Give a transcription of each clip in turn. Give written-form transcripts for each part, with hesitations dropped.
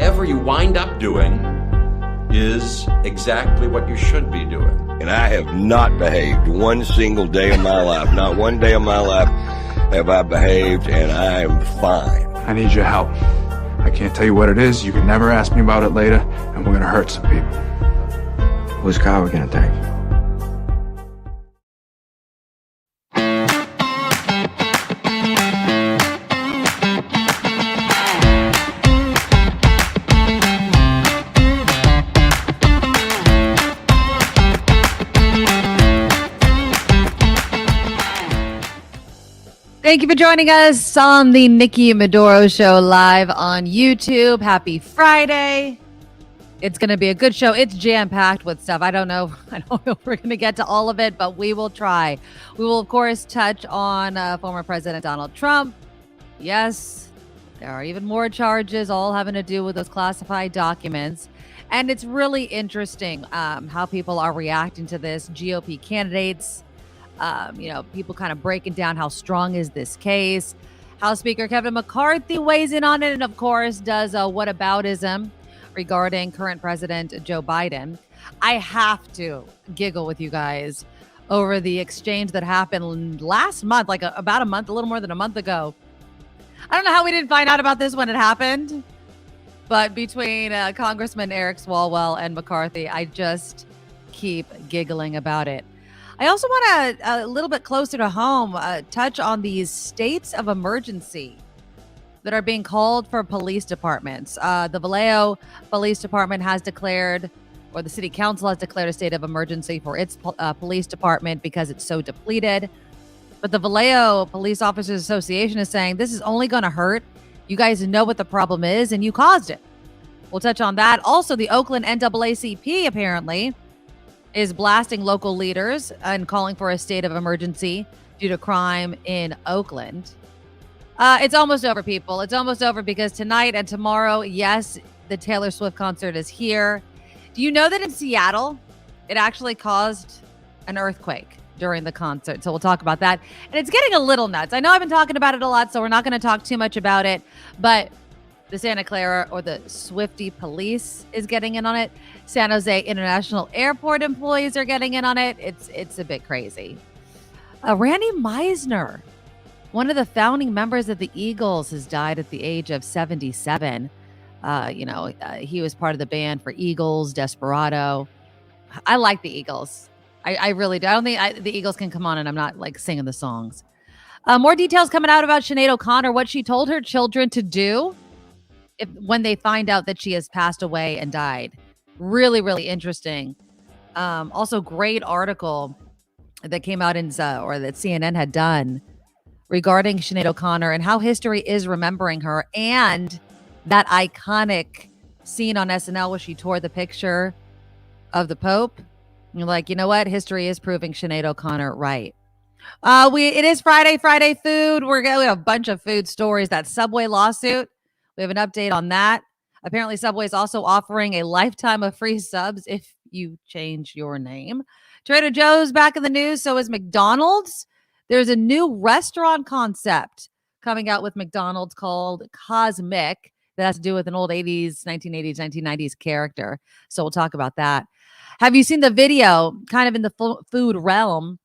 whatever you wind up doing is exactly what you should be doing. And I have not behaved one single day of my life. Not one day of my life have I behaved, and I am fine. I need your help. I can't tell you what it is. You can never ask me about it later, and we're going to hurt some people. Whose car are we going to take? Thank you for joining us on the Nikki Medoro Show live on YouTube. Happy Friday. It's going to be a good show. It's jam-packed with stuff. I don't know if we're going to get to all of it, but we will try. We will, of course, touch on former President Donald Trump. Yes, there are even more charges, all having to do with those classified documents. And it's really interesting how people are reacting to this. GOP candidates, people kind of breaking down how strong is this case. House Speaker Kevin McCarthy weighs in on it and, of course, does whataboutism regarding current President Joe Biden. I have to giggle with you guys over the exchange that happened last month, like about a month, a little more than a month ago. I don't know how we didn't find out about this when it happened, but between Congressman Eric Swalwell and McCarthy, I just keep giggling about it. I also want to, a little bit closer to home, touch on these states of emergency that are being called for police departments. The Vallejo Police Department has declared, or the city council has declared, a state of emergency for its police department because it's so depleted. But the Vallejo Police Officers Association is saying this is only going to hurt. You guys know what the problem is, and you caused it. We'll touch on that. Also, the Oakland NAACP apparently is blasting local leaders and calling for a state of emergency due to crime in Oakland. It's almost over, people. It's almost over because tonight and tomorrow, yes, the Taylor Swift concert is here. Do you know that in Seattle, it actually caused an earthquake during the concert? So we'll talk about that. And it's getting a little nuts. I know I've been talking about it a lot, so we're not going to talk too much about it. But the Santa Clara, or the Swiftie police, is getting in on it. San Jose International Airport employees are getting in on it. It's a bit crazy. Randy Meisner, one of the founding members of the Eagles, has died at the age of 77. He was part of the band for Eagles, Desperado. I like the Eagles. I really do. I don't think the Eagles can come on and I'm not like singing the songs. More details coming out about Sinéad O'Connor, what she told her children to do when they find out that she has passed away and died. Really, really interesting. Also, great article that came out or that CNN had done regarding Sinéad O'Connor and how history is remembering her, and that iconic scene on SNL where she tore the picture of the Pope. You're like, you know what? History is proving Sinéad O'Connor right. It is Friday food. We have a bunch of food stories. That Subway lawsuit, we have an update on that. Apparently, Subway is also offering a lifetime of free subs if you change your name. Trader Joe's back in the news. So is McDonald's. There's a new restaurant concept coming out with McDonald's called Cosmic that has to do with an old 1990s character. So we'll talk about that. Have you seen the video, kind of in the food realm,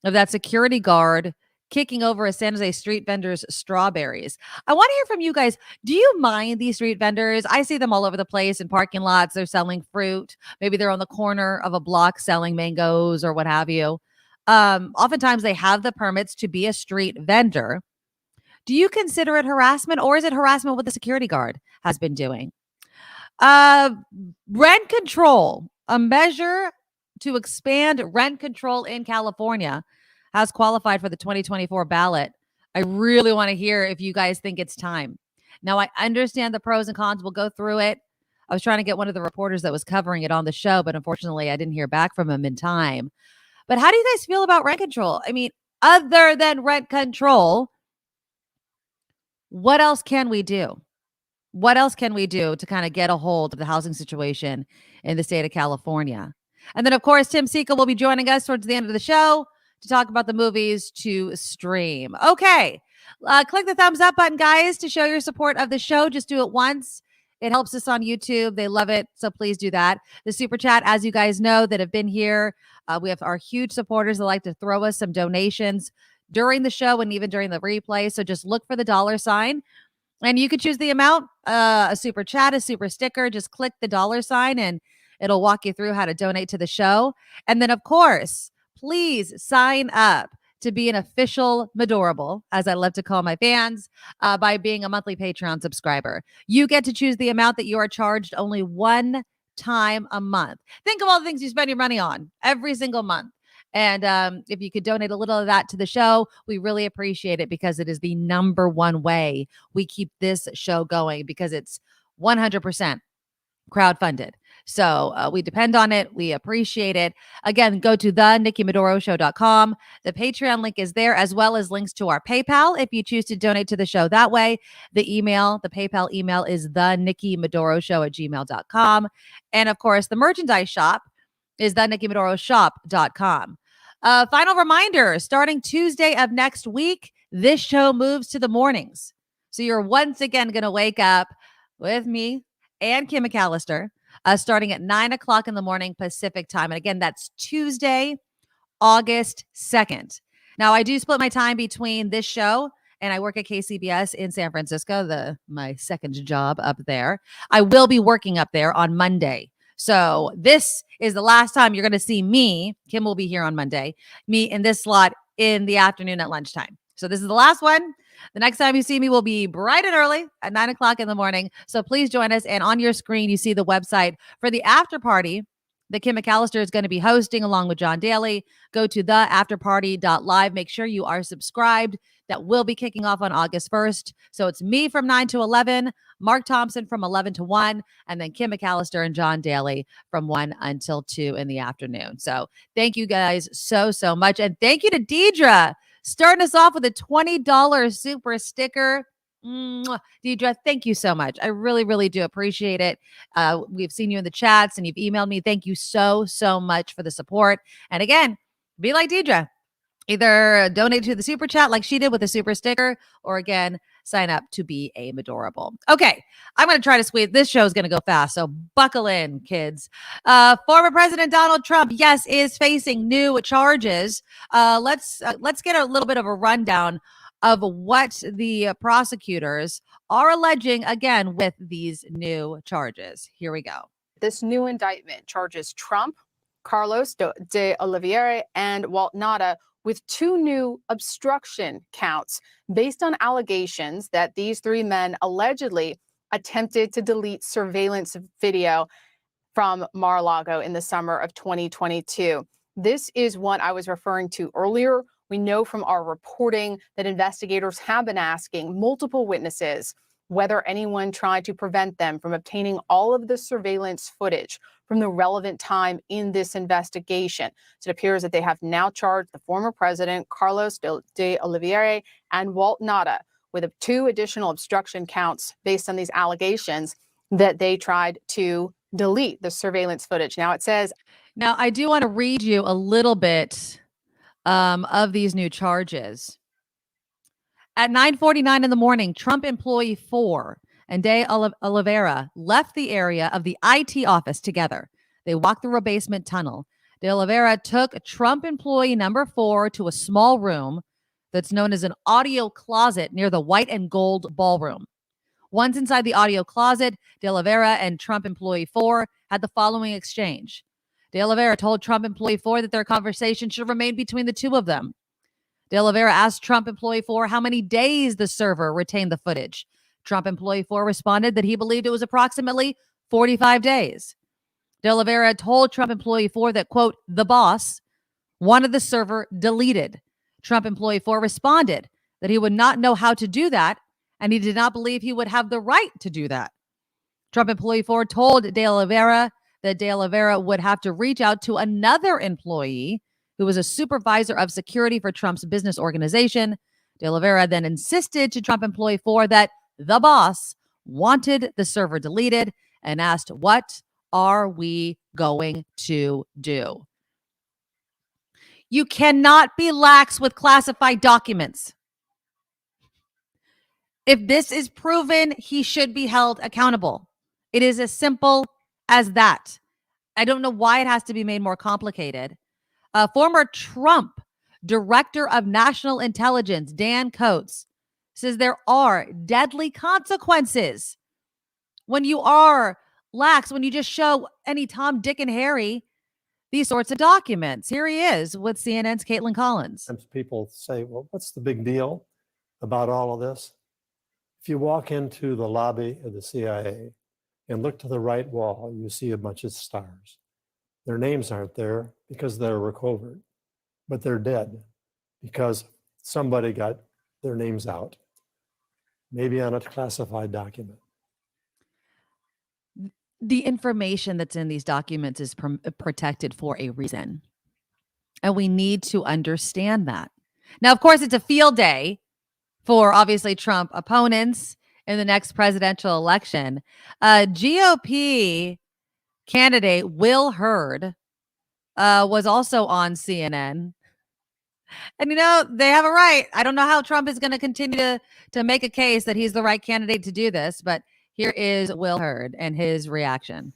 of that security guard kicking over a San Jose street vendor's strawberries? I want to hear from you guys. Do you mind these street vendors? I see them all over the place in parking lots. They're selling fruit. Maybe they're on the corner of a block selling mangoes or what have you. Oftentimes they have the permits to be a street vendor. Do you consider it harassment, or is it harassment what the security guard has been doing? Rent control, a measure to expand rent control in California, has qualified for the 2024 ballot. I really want to hear if you guys think it's time. Now, I understand the pros and cons. We'll go through it. I was trying to get one of the reporters that was covering it on the show, but unfortunately, I didn't hear back from him in time. But how do you guys feel about rent control? I mean, other than rent control, what else can we do? What else can we do to kind of get a hold of the housing situation in the state of California? And then, of course, Tim Sika will be joining us towards the end of the show to talk about the movies to stream. Okay. Click the thumbs up button, guys, to show your support of the show. Just do it once. It helps us on YouTube. They love it. So please do that. The super chat, as you guys know that have been here, we have our huge supporters that like to throw us some donations during the show and even during the replay. So just look for the $sign and you could choose the amount, a super chat, a super sticker. Just click the $sign and it'll walk you through how to donate to the show. And then, of course, please sign up to be an official Medorable, as I love to call my fans, by being a monthly Patreon subscriber. You get to choose the amount that you are charged only one time a month. Think of all the things you spend your money on every single month. And if you could donate a little of that to the show, we really appreciate it because it is the number one way we keep this show going because it's 100% crowdfunded. So we depend on it. We appreciate it. Again, go to thenikkimedoroshow.com. The Patreon link is there, as well as links to our PayPal if you choose to donate to the show that way. The PayPal email is thenikkimedoroshow@gmail.com. And of course, the merchandise shop is thenikkimedoroshop.com. Final reminder, starting Tuesday of next week, this show moves to the mornings. So you're once again going to wake up with me and Kim McAllister starting at 9 o'clock in the morning Pacific time. And again, that's Tuesday, August 2nd. Now, I do split my time between this show and I work at KCBS in San Francisco, my second job up there. I will be working up there on Monday. So this is the last time you're going to see me. Kim will be here on Monday, me in this slot in the afternoon at lunchtime. So this is the last one. The next time you see me will be bright and early at 9 o'clock in the morning. So please join us. And on your screen, you see the website for the after party that Kim McAllister is going to be hosting along with John Daly. Go to theafterparty.live. Make sure you are subscribed. That will be kicking off on August 1st. So it's me from 9 to 11, Mark Thompson from 11 to 1, and then Kim McAllister and John Daly from 1 until 2 in the afternoon. So thank you guys so much. And thank you to Deidre, starting us off with a $20 super sticker. Deidre, thank you so much. I really do appreciate it. We've seen you in the chats and you've emailed me. Thank you so much for the support. And again, be like Deidre. Either donate to the super chat like she did with a super sticker, or again, sign up to be a Medorable. Okay, I'm going to try to squeeze. This show is going to go fast, so buckle in, kids. Former President Donald Trump, yes, is facing new charges. Let's get a little bit of a rundown of what the prosecutors are alleging, again, with these new charges. Here we go. This new indictment charges Trump, Carlos de Oliveira, and Walt Nauta with 2 new obstruction counts based on allegations that these 3 men allegedly attempted to delete surveillance video from Mar-a-Lago in the summer of 2022. This is what I was referring to earlier. We know from our reporting that investigators have been asking multiple witnesses whether anyone tried to prevent them from obtaining all of the surveillance footage from the relevant time in this investigation. So it appears that they have now charged the former president, Carlos de Oliveira, and Walt Nauta with 2 additional obstruction counts based on these allegations that they tried to delete the surveillance footage. Now it says... Now, I do want to read you a little bit of these new charges. At 9:49 in the morning, Trump employee 4 and de Oliveira left the area of the IT office together. They walked through a basement tunnel. De Oliveira took Trump employee number 4 to a small room that's known as an audio closet near the white and gold ballroom. Once inside the audio closet, De Oliveira and Trump employee 4 had the following exchange. De Oliveira told Trump employee 4 that their conversation should remain between the 2 of them. De Oliveira asked Trump employee 4 how many days the server retained the footage. Trump employee 4 responded that he believed it was approximately 45 days. De Oliveira told Trump employee 4 that, quote, the boss wanted the server deleted. Trump employee 4 responded that he would not know how to do that, and he did not believe he would have the right to do that. Trump employee 4 told De Oliveira that De Oliveira would have to reach out to another employee who was a supervisor of security for Trump's business organization. De Oliveira then insisted to Trump employee 4 that the boss wanted the server deleted and asked, what are we going to do? You cannot be lax with classified documents. If this is proven, he should be held accountable. It is as simple as that. I don't know why it has to be made more complicated. Former Trump Director of National Intelligence, Dan Coates, says there are deadly consequences when you are lax, when you just show any Tom, Dick, and Harry these sorts of documents. Here he is with CNN's Caitlin Collins. Sometimes people say, well, what's the big deal about all of this? If you walk into the lobby of the CIA and look to the right wall, you see a bunch of stars. Their names aren't there because they're recovered, but they're dead because somebody got their names out, maybe on a classified document. The information that's in these documents is protected for a reason. And we need to understand that. Now, of course, it's a field day for obviously Trump opponents in the next presidential election. GOP candidate Will Hurd was also on CNN. And, you know, they have a right. I don't know how Trump is going to continue to make a case that he's the right candidate to do this, but here is Will Hurd and his reaction.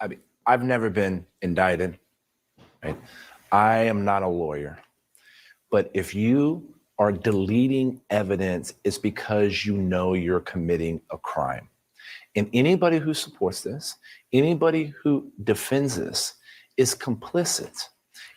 I mean, I've never been indicted, right? I am not a lawyer. But if you are deleting evidence, it's because you know you're committing a crime. And anybody who supports this, anybody who defends this is complicit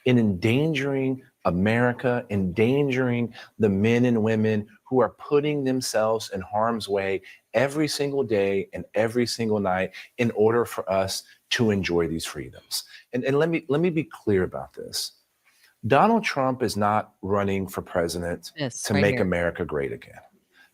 in endangering America, endangering the men and women who are putting themselves in harm's way every single day and every single night in order for us to enjoy these freedoms. And let me be clear about this. Donald Trump is not running for president to make America great again.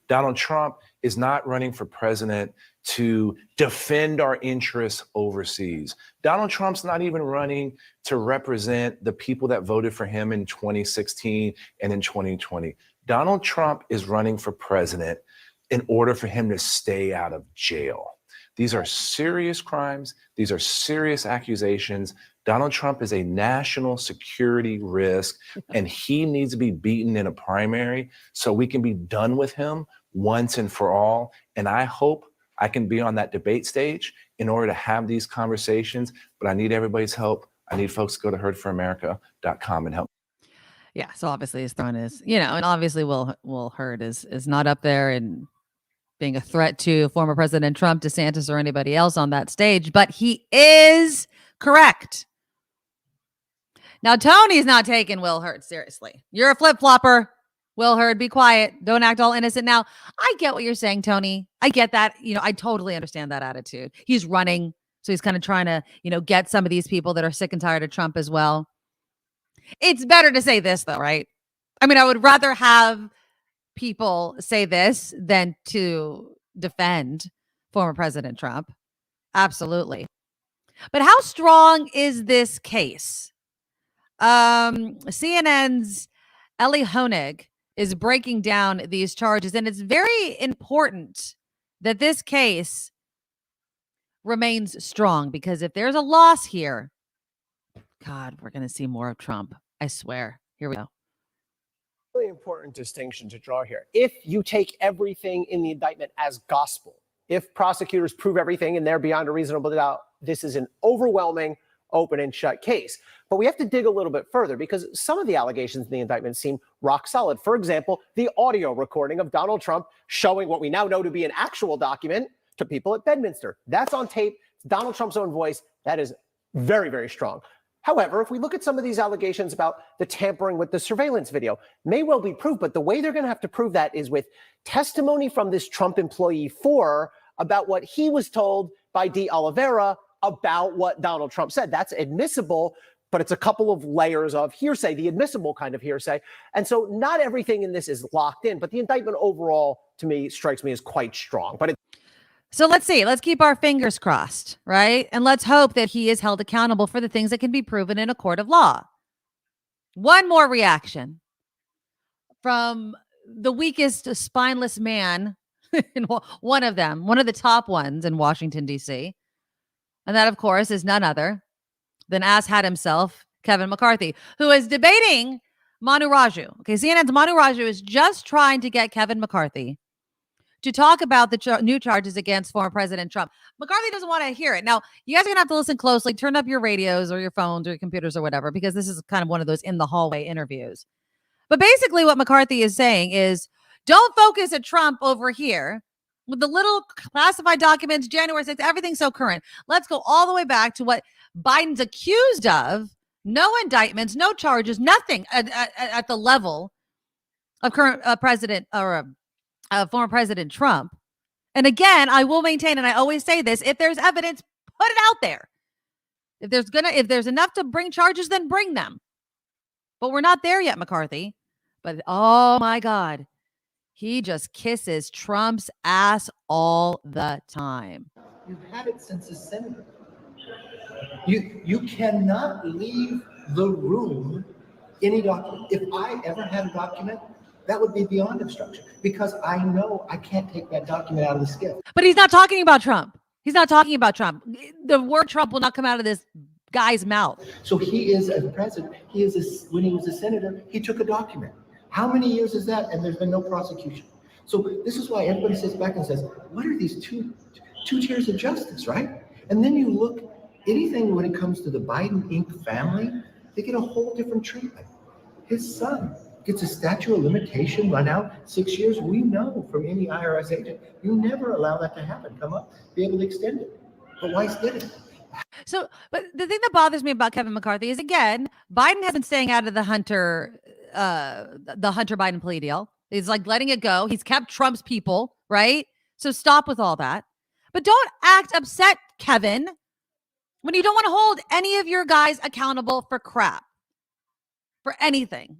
Donald Trump is not running for president to defend our interests overseas. Donald Trump's not even running to represent the people that voted for him in 2016 and in 2020. Donald Trump is running for president in order for him to stay out of jail. These are serious crimes. These are serious accusations. Donald Trump is a national security risk, and he needs to be beaten in a primary so we can be done with him once and for all. And I hope I can be on that debate stage in order to have these conversations, but I need everybody's help. I need folks to go to heardforamerica.com and help. Yeah, so obviously his throne is, you know, and obviously Will Hurd is not up there and being a threat to former President Trump, DeSantis, or anybody else on that stage, but he is correct. Now, Tony's not taking Will Hurd seriously. You're a flip-flopper. Will Hurd, be quiet. Don't act all innocent. Now, I get what you're saying, Tony. I get that. You know, I totally understand that attitude. He's running, so he's kind of trying to, you know, get some of these people that are sick and tired of Trump as well. It's better to say this, though, right? I mean, I would rather have people say this than to defend former President Trump. Absolutely. But how strong is this case? CNN's Ellie Honig is breaking down these charges, and it's very important that this case remains strong, because if there's a loss here, God, we're going to see more of Trump. I swear. Here we go. Really important distinction to draw here. If you take everything in the indictment as gospel, if prosecutors prove everything and they're beyond a reasonable doubt, this is an overwhelming open and shut case. But we have to dig a little bit further, because some of the allegations in the indictment seem rock solid. For example, the audio recording of Donald Trump showing what we now know to be an actual document to people at Bedminster. That's on tape. It's Donald Trump's own voice. That is very, very strong. However, if we look at some of these allegations about the tampering with the surveillance video, may well be proved, but the way they're going to have to prove that is with testimony from this Trump employee about what he was told by De Oliveira about what Donald Trump said. That's admissible, but it's a couple of layers of hearsay, the admissible kind of hearsay. And so not everything in this is locked in, but the indictment overall, to me, strikes me as quite strong. But So let's see. Let's keep our fingers crossed, right? And let's hope that he is held accountable for the things that can be proven in a court of law. One more reaction from the weakest spineless man, one of the top ones in Washington, D.C. And that, of course, is none other than asshat himself, Kevin McCarthy, who is debating Manu Raju. Okay, CNN's Manu Raju is just trying to get Kevin McCarthy to talk about the new charges against former President Trump. McCarthy doesn't want to hear it. Now, you guys are going to have to listen closely. Turn up your radios or your phones or your computers or whatever, because this is kind of one of those in the hallway interviews. But basically what McCarthy is saying is, don't focus at Trump over here with the little classified documents, January 6th, everything's so current. Let's go all the way back to what Biden's accused of. No indictments, no charges, nothing at the level of current president or former President Trump. And again, I will maintain, and I always say this, if there's evidence, put it out there. If there's enough to bring charges, then bring them. But we're not there yet, McCarthy. But oh my God, he just kisses Trump's ass all the time. You've had it since the Senate. You cannot leave the room any document. If I ever had a document, that would be beyond obstruction, because I know I can't take that document out of the Schiff. But he's not talking about Trump. He's not talking about Trump. The word Trump will not come out of this guy's mouth. So he is a president. When he was a senator, he took a document. How many years is that? And there's been no prosecution. So this is why everybody sits back and says, what are these two tiers of justice, right? And then you look, anything when it comes to the Biden Inc. family, they get a whole different treatment. His son gets a statute of limitation run out 6 years. We know from any IRS agent, you never allow that to happen. Come up, be able to extend it. But Weiss did it. So, but the thing that bothers me about Kevin McCarthy is, again, Biden has been staying out of the Hunter Biden plea deal. He's like letting it go. He's kept Trump's people, right? So stop with all that. But don't act upset, Kevin, when you don't want to hold any of your guys accountable for crap, for anything.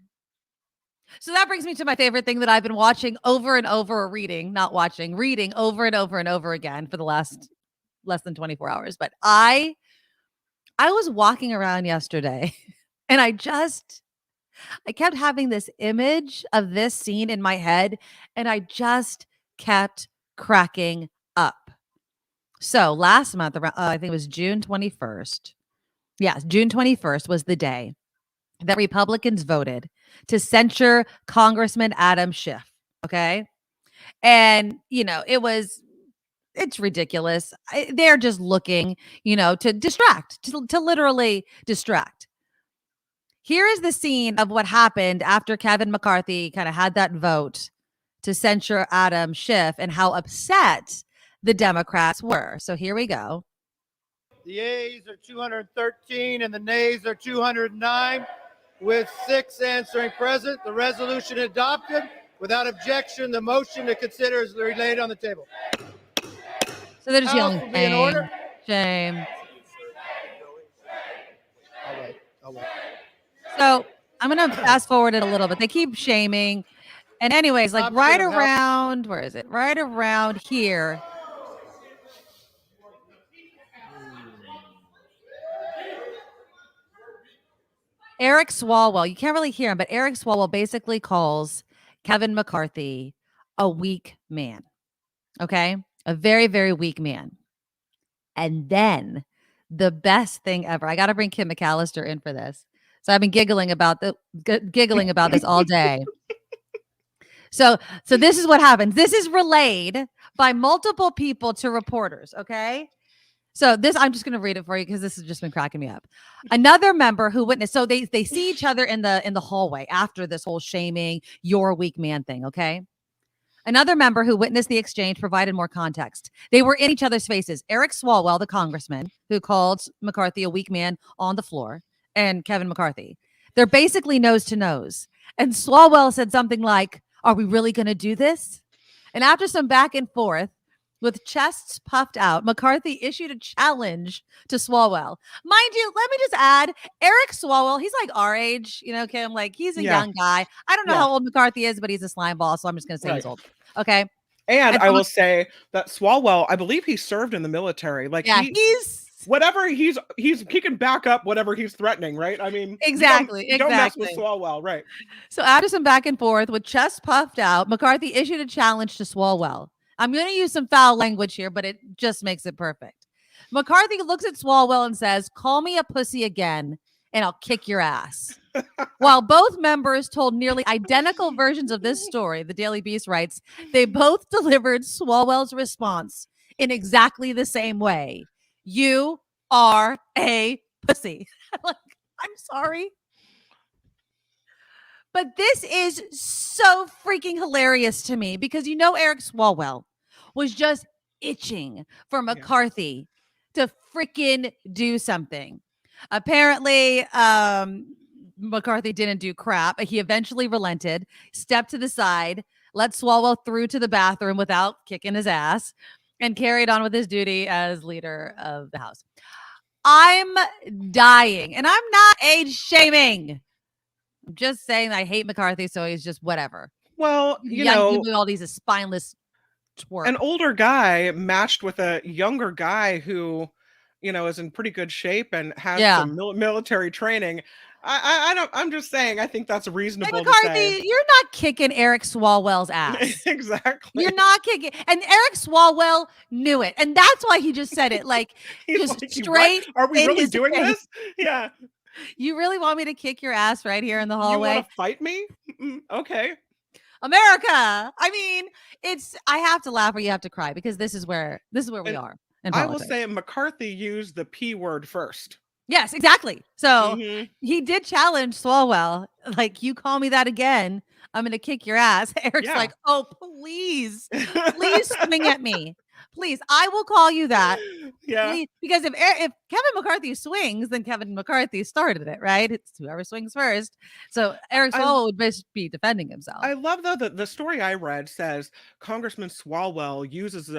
So that brings me to my favorite thing that I've been watching over and over, or reading over and over and over again for the last less than 24 hours. But I was walking around yesterday and I kept having this image of this scene in my head, and I just kept cracking up. So last month, I think it was June 21st. Yes, June 21st was the day that Republicans voted to censure Congressman Adam Schiff. Okay. And, it's ridiculous. They're just looking, to distract, to literally distract. Here is the scene of what happened after Kevin McCarthy kind of had that vote to censure Adam Schiff and how upset the Democrats were. So here we go. The yeas are 213 and the nays are 209. With 6 answering present, the resolution adopted. Without objection, the motion to consider is laid on the table. So they're just yelling, shame, shame. I'll wait. So I'm going to fast forward it a little bit. They keep shaming. And anyways, like right around, where is it? Right around here. Eric Swalwell, you can't really hear him, but Eric Swalwell basically calls Kevin McCarthy a weak man. Okay? A very, very weak man. And then the best thing ever, I got to bring Kim McAllister in for this. So I've been giggling about this all day. So this is what happens. This is relayed by multiple people to reporters. Okay. So this, I'm just going to read it for you because this has just been cracking me up. Another member who witnessed, so they see each other in the hallway after this whole shaming, you're a weak man thing. Okay. Another member who witnessed the exchange provided more context. They were in each other's faces. Eric Swalwell, the congressman who called McCarthy a weak man on the floor, and Kevin McCarthy. They're basically nose to nose. And Swalwell said something like, are we really going to do this? And after some back and forth, with chests puffed out, McCarthy issued a challenge to Swalwell. Mind you, let me just add, Eric Swalwell, he's like our age, Kim, like he's a young guy. I don't know how old McCarthy is, but he's a slime ball, so I'm just going to say he's old. Okay. And I will say that Swalwell, I believe he served in the military. Like he's whatever he can back up whatever he's threatening, right? I mean, exactly. Don't mess with Swalwell, right? So after some back and forth with chest puffed out, McCarthy issued a challenge to Swalwell. I'm going to use some foul language here, but it just makes it perfect. McCarthy looks at Swalwell and says, call me a pussy again, and I'll kick your ass. While both members told nearly identical versions of this story, the Daily Beast writes, they both delivered Swalwell's response in exactly the same way. You are a pussy. Like, I'm sorry. But this is so freaking hilarious to me because Eric Swalwell was just itching for McCarthy to freaking do something. Apparently, McCarthy didn't do crap. He eventually relented, stepped to the side, let Swalwell through to the bathroom without kicking his ass, and carried on with his duty as leader of the House. I'm dying, and I'm not age shaming. I'm just saying I hate McCarthy, so he's just whatever. Well, all these spineless twerp. An older guy matched with a younger guy who, is in pretty good shape and has some military training. I'm just saying, I think that's reasonable. Hey, McCarthy, to say. You're not kicking Eric Swalwell's ass. Exactly. You're not kicking. And Eric Swalwell knew it. And that's why he just said it like just like, straight. Are we really doing this? Yeah. You really want me to kick your ass right here in the hallway? You want to fight me? Okay. America. I mean, I have to laugh or you have to cry because this is where we are. I will say McCarthy used the P word first. Yes, exactly. So he did challenge Swalwell. Like, you call me that again, I'm going to kick your ass. Eric's like, oh, please swing at me. Please, I will call you that. Yeah. Please. Because if Kevin McCarthy swings, then Kevin McCarthy started it, right? It's whoever swings first. So Eric Swalwell would be defending himself. I love, though, that the story I read says Congressman Swalwell uses,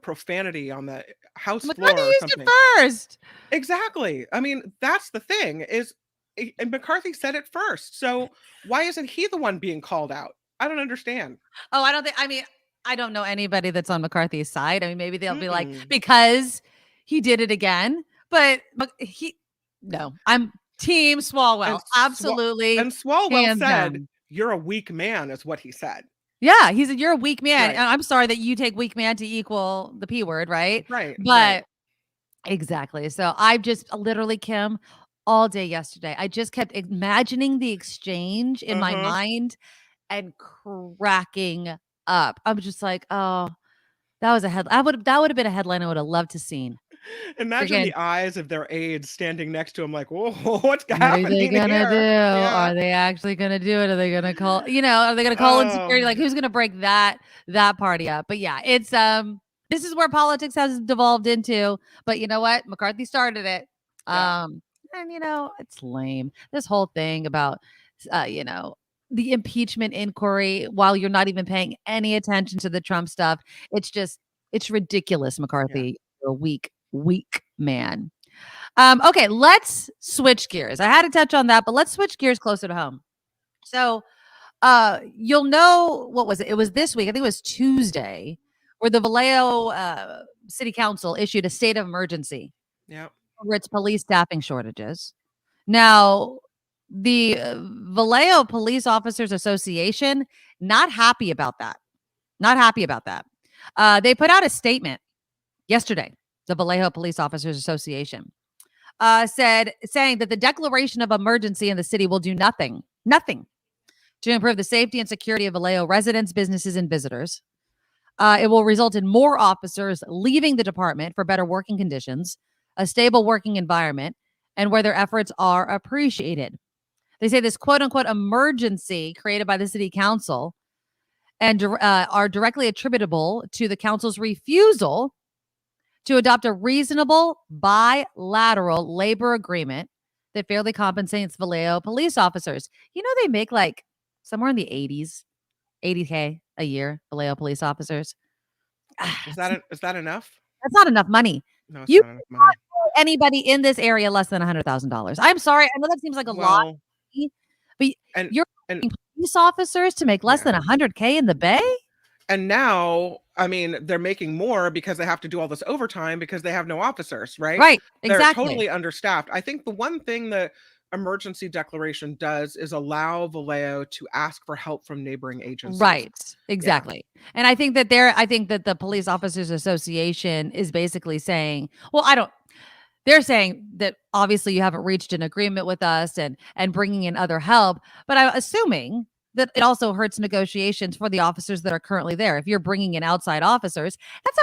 profanity on the House McCarthy floor or used something. it first. Exactly. I mean, that's the thing and McCarthy said it first. So why isn't he the one being called out? I don't understand. Oh, I don't know anybody that's on McCarthy's side. I mean, maybe they'll be like, because he did it again. But I'm Team Swalwell. Absolutely. And Swalwell said, you're a weak man, is what he said. Yeah, he said, you're a weak man. Right. And I'm sorry that you take weak man to equal the P word, right? Right. But exactly. So I've just literally, Kim, all day yesterday, I just kept imagining the exchange in my mind and cracking up. I'm just like, oh, that was that would have been a headline I would have loved to seen. Imagine the eyes of their aides standing next to him like, whoa, what's happening? What are they gonna here? do? Yeah. Are they actually gonna do it? Are they gonna call, are they gonna call in security? Like, who's gonna break that party up? But yeah, it's this is where politics has devolved into. But you know what? McCarthy started it. And it's lame. This whole thing about the impeachment inquiry while you're not even paying any attention to the Trump stuff. It's ridiculous, McCarthy. You're a weak man. Okay, let's switch gears. I had to touch on that, but let's switch gears closer to home. So you'll know, what was it? It was this week. I think it was Tuesday, where the Vallejo City Council issued a state of emergency over its police staffing shortages. Now, the Vallejo Police Officers Association, not happy about that. They put out a statement yesterday. The Vallejo Police Officers Association saying that the declaration of emergency in the city will do nothing to improve the safety and security of Vallejo residents, businesses, and visitors. It will result in more officers leaving the department for better working conditions, a stable working environment, and where their efforts are appreciated. They say this quote-unquote emergency created by the city council and are directly attributable to the council's refusal to adopt a reasonable bilateral labor agreement that fairly compensates Vallejo police officers. They make like somewhere in the 80K a year, Vallejo police officers. Is that enough? That's not enough money. No, You not enough money. cannot pay anybody in this area less than $100,000. I'm sorry. I know that seems like a lot, but you're asking police officers to make less than $100K in the Bay? And now, I mean, they're making more because they have to do all this overtime because they have no officers, right? Right, They're exactly. totally understaffed. I think the one thing the emergency declaration does is allow Vallejo to ask for help from neighboring agencies. Right, exactly. Yeah. And I think that the Police Officers Association is basically saying, well, they're saying that obviously you haven't reached an agreement with us and bringing in other help. But I'm assuming that it also hurts negotiations for the officers that are currently there. If you're bringing in outside officers, it's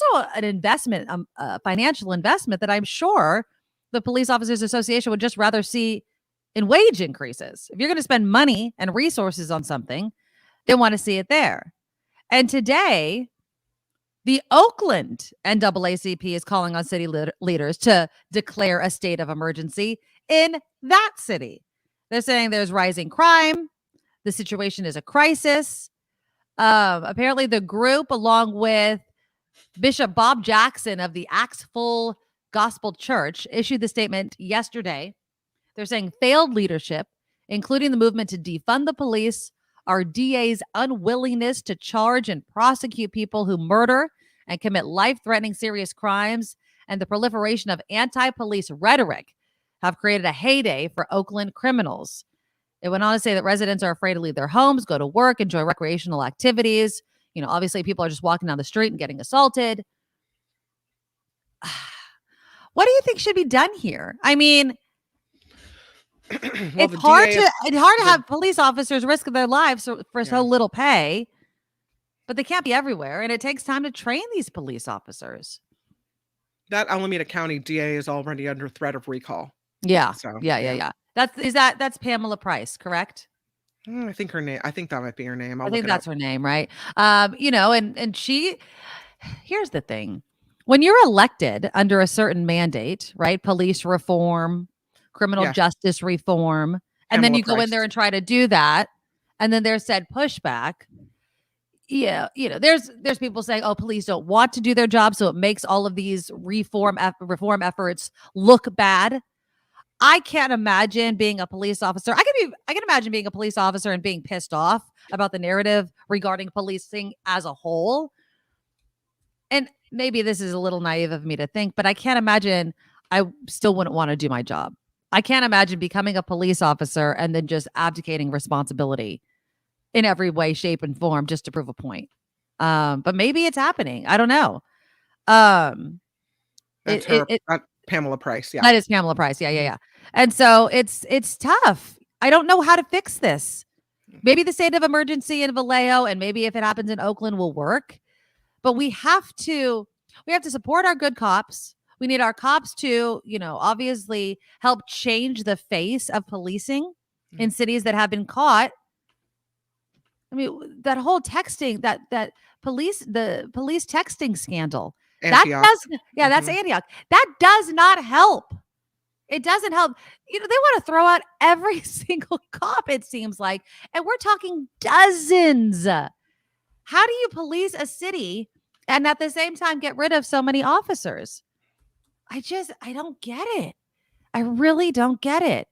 also an investment, a financial investment that I'm sure the Police Officers Association would just rather see in wage increases. If you're going to spend money and resources on something, they want to see it there. And today, the Oakland NAACP is calling on city leaders to declare a state of emergency in that city. They're saying there's rising crime. The situation is a crisis. Apparently, the group, along with Bishop Bob Jackson of the Acts Full Gospel Church, issued the statement yesterday. They're saying failed leadership, including the movement to defund the police, our DA's unwillingness to charge and prosecute people who murder and commit life-threatening serious crimes, and the proliferation of anti-police rhetoric have created a heyday for Oakland criminals. It went on to say that residents are afraid to leave their homes, go to work, enjoy recreational activities. Obviously people are just walking down the street and getting assaulted. What do you think should be done here? I mean, it's hard to have police officers risk their lives for so little pay, but they can't be everywhere, and it takes time to train these police officers. That Alameda County DA is already under threat of recall. Yeah. So, yeah. That's Pamela Price, correct? I think her name. I think that might be her name. I think that's her name, right? And she. Here's the thing: when you're elected under a certain mandate, right? Police reform, criminal justice reform, and then you go in there and try to do that, and then there's said pushback. Yeah, there's people saying, "Oh, police don't want to do their job, so it makes all of these reform efforts look bad." I can't imagine being a police officer. I can imagine being a police officer and being pissed off about the narrative regarding policing as a whole. And maybe this is a little naive of me to think, but I can't imagine I still wouldn't want to do my job. I can't imagine becoming a police officer and then just abdicating responsibility in every way, shape, and form just to prove a point. But maybe it's happening. I don't know. That's Pamela Price. Yeah. That is Pamela Price. Yeah. And so it's tough. I don't know how to fix this. Maybe the state of emergency in Vallejo, and maybe if it happens in Oakland, will work. But we have to support our good cops. We need our cops to, obviously help change the face of policing in cities that have been caught. I mean, that whole texting, that the police texting scandal. Antioch. That's Antioch. That does not help. It doesn't help. They want to throw out every single cop, it seems like. And we're talking dozens. How do you police a city and at the same time get rid of so many officers? I don't get it. I really don't get it.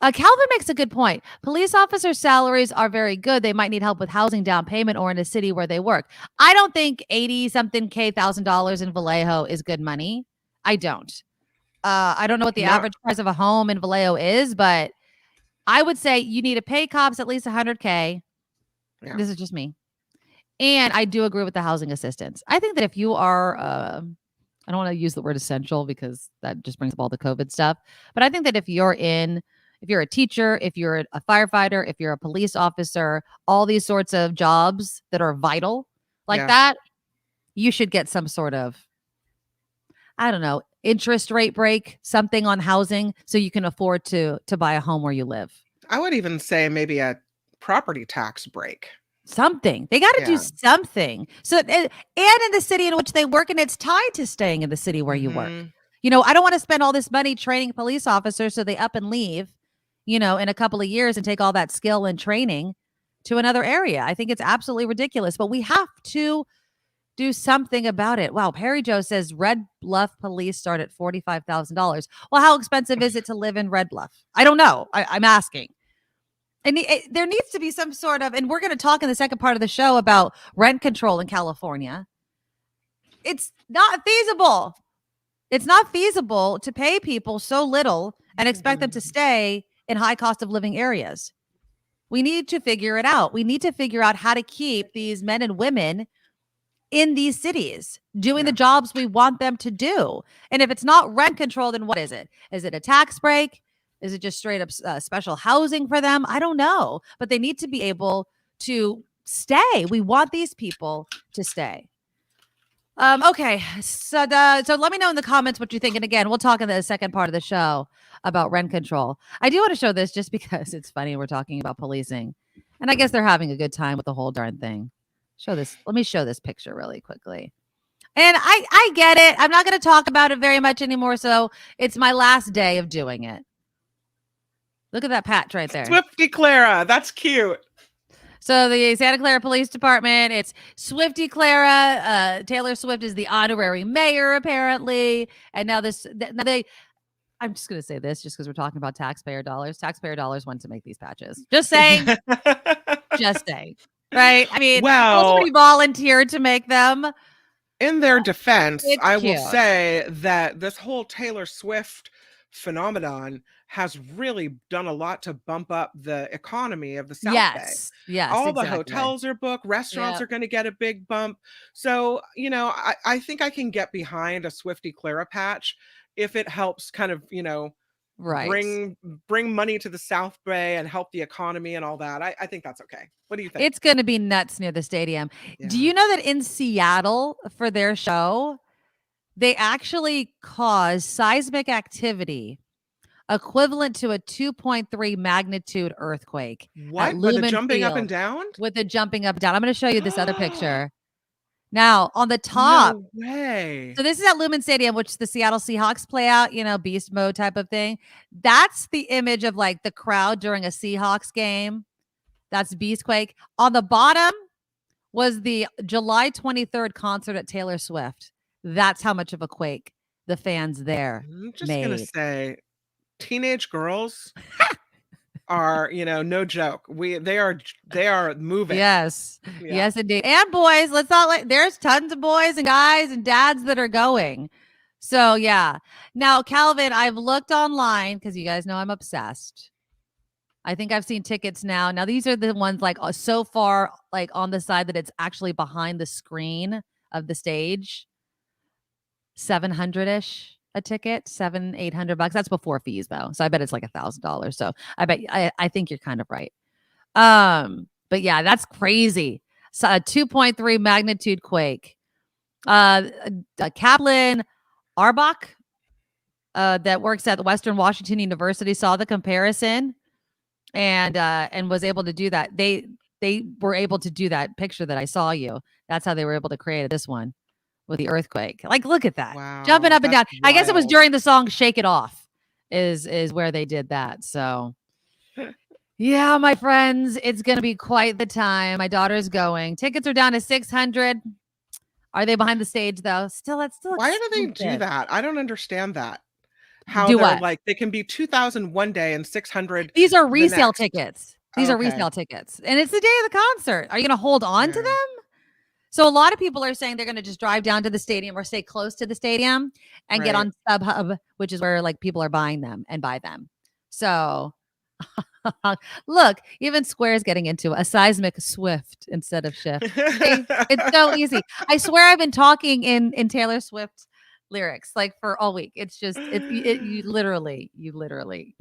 Calvin makes a good point. Police officers' salaries are very good. They might need help with housing down payment or in a city where they work. I don't think $80,000 in Vallejo is good money. I don't. I don't know what the average price of a home in Vallejo is, but I would say you need to pay cops at least $100K. Yeah. This is just me. And I do agree with the housing assistance. I think that if you are, I don't want to use the word essential because that just brings up all the COVID stuff. But I think that if you're a teacher, if you're a firefighter, if you're a police officer, all these sorts of jobs that are vital like that, you should get some sort of, I don't know, interest rate break, something on housing so you can afford to buy a home where you live. I would even say maybe a property tax break. Something. They got to do something. So, and in the city in which they work, and it's tied to staying in the city where you work. I don't want to spend all this money training police officers so they up and leave, in a couple of years and take all that skill and training to another area. I think it's absolutely ridiculous, but we have to do something about it. Wow. Perry Joe says Red Bluff police start at $45,000. Well, how expensive is it to live in Red Bluff? I don't know. I'm asking. And there needs to be some sort of, and we're going to talk in the second part of the show about rent control in California. It's not feasible. It's not feasible to pay people so little and expect them to stay in high cost of living areas. We need to figure it out. We need to figure out how to keep these men and women in these cities doing the jobs we want them to do. And if it's not rent control, then what is it? Is it a tax break? Is it just straight up special housing for them? I don't know, but they need to be able to stay. We want these people to stay. Okay, so let me know in the comments what you think. And again, we'll talk in the second part of the show about rent control. I do want to show this just because it's funny. We're talking about policing, and I guess they're having a good time with the whole darn thing. Show this. Let me show this picture really quickly. And I get it. I'm not going to talk about it very much anymore. So it's my last day of doing it. Look at that patch right there. Swiftie Clara. That's cute. So the Santa Clara Police Department, it's Swiftie Clara. Taylor Swift is the honorary mayor, apparently. And now I'm just going to say this just because we're talking about taxpayer dollars. Taxpayer dollars went to make these patches. Just saying. Just saying. Right? I mean, somebody volunteered to make them. In their defense, I cute. will say that this whole Taylor Swift phenomenon has really done a lot to bump up the economy of the South Bay. Yes. All the hotels are booked. Restaurants are going to get a big bump. So, I think I can get behind a Swiftie Clara patch if it helps kind of, bring money to the South Bay and help the economy and all that. I think that's okay. What do you think? It's going to be nuts near the stadium. Yeah. Do you know that in Seattle for their show, they actually caused seismic activity equivalent to a 2.3 magnitude earthquake? What? With the jumping up and down? With the jumping up and down. I'm going to show you this other picture. Now, on the top. No way. So this is at Lumen Stadium, which the Seattle Seahawks play out, beast mode type of thing. That's the image of like the crowd during a Seahawks game. That's Beastquake. On the bottom was the July 23rd concert at Taylor Swift. That's how much of a quake the fans there I'm just going to say, teenage girls are, no joke. They are moving. Yes. Yeah. Yes, indeed. And boys, there's tons of boys and guys and dads that are going. So yeah. Now, Calvin, I've looked online because you guys know I'm obsessed. I think I've seen tickets now. Now, these are the ones like so far, like on the side that it's actually behind the screen of the stage. 700-ish a ticket, $700-800. That's before fees though. So I bet it's like $1,000. So I think you're kind of right. But yeah, that's crazy. So a 2.3 magnitude quake. Kaplan Arbach, that works at Western Washington University, saw the comparison and was able to do that. They were able to do that picture that I saw you. That's how they were able to create this one with the earthquake. Like, look at that. Wow, jumping up and down. wild. I guess it was during the song Shake It Off is where they did that. So yeah, my friends, it's going to be quite the time. My daughter's going. Tickets are down to $600. Are they behind the stage though? That's still Why do they do that? I don't understand that. How do they're what? Like they can be 2,000 one day and 600. These are resale next. tickets. These are Okay. resale tickets. And it's the day of the concert. Are you going to hold on to them? So a lot of people are saying they're going to just drive down to the stadium or stay close to the stadium and get on StubHub, which is where like people are buying them and buy them. So look, even Square is getting into a seismic Swift instead of Schiff. It's so easy. I swear I've been talking in Taylor Swift lyrics like for all week. It's just you literally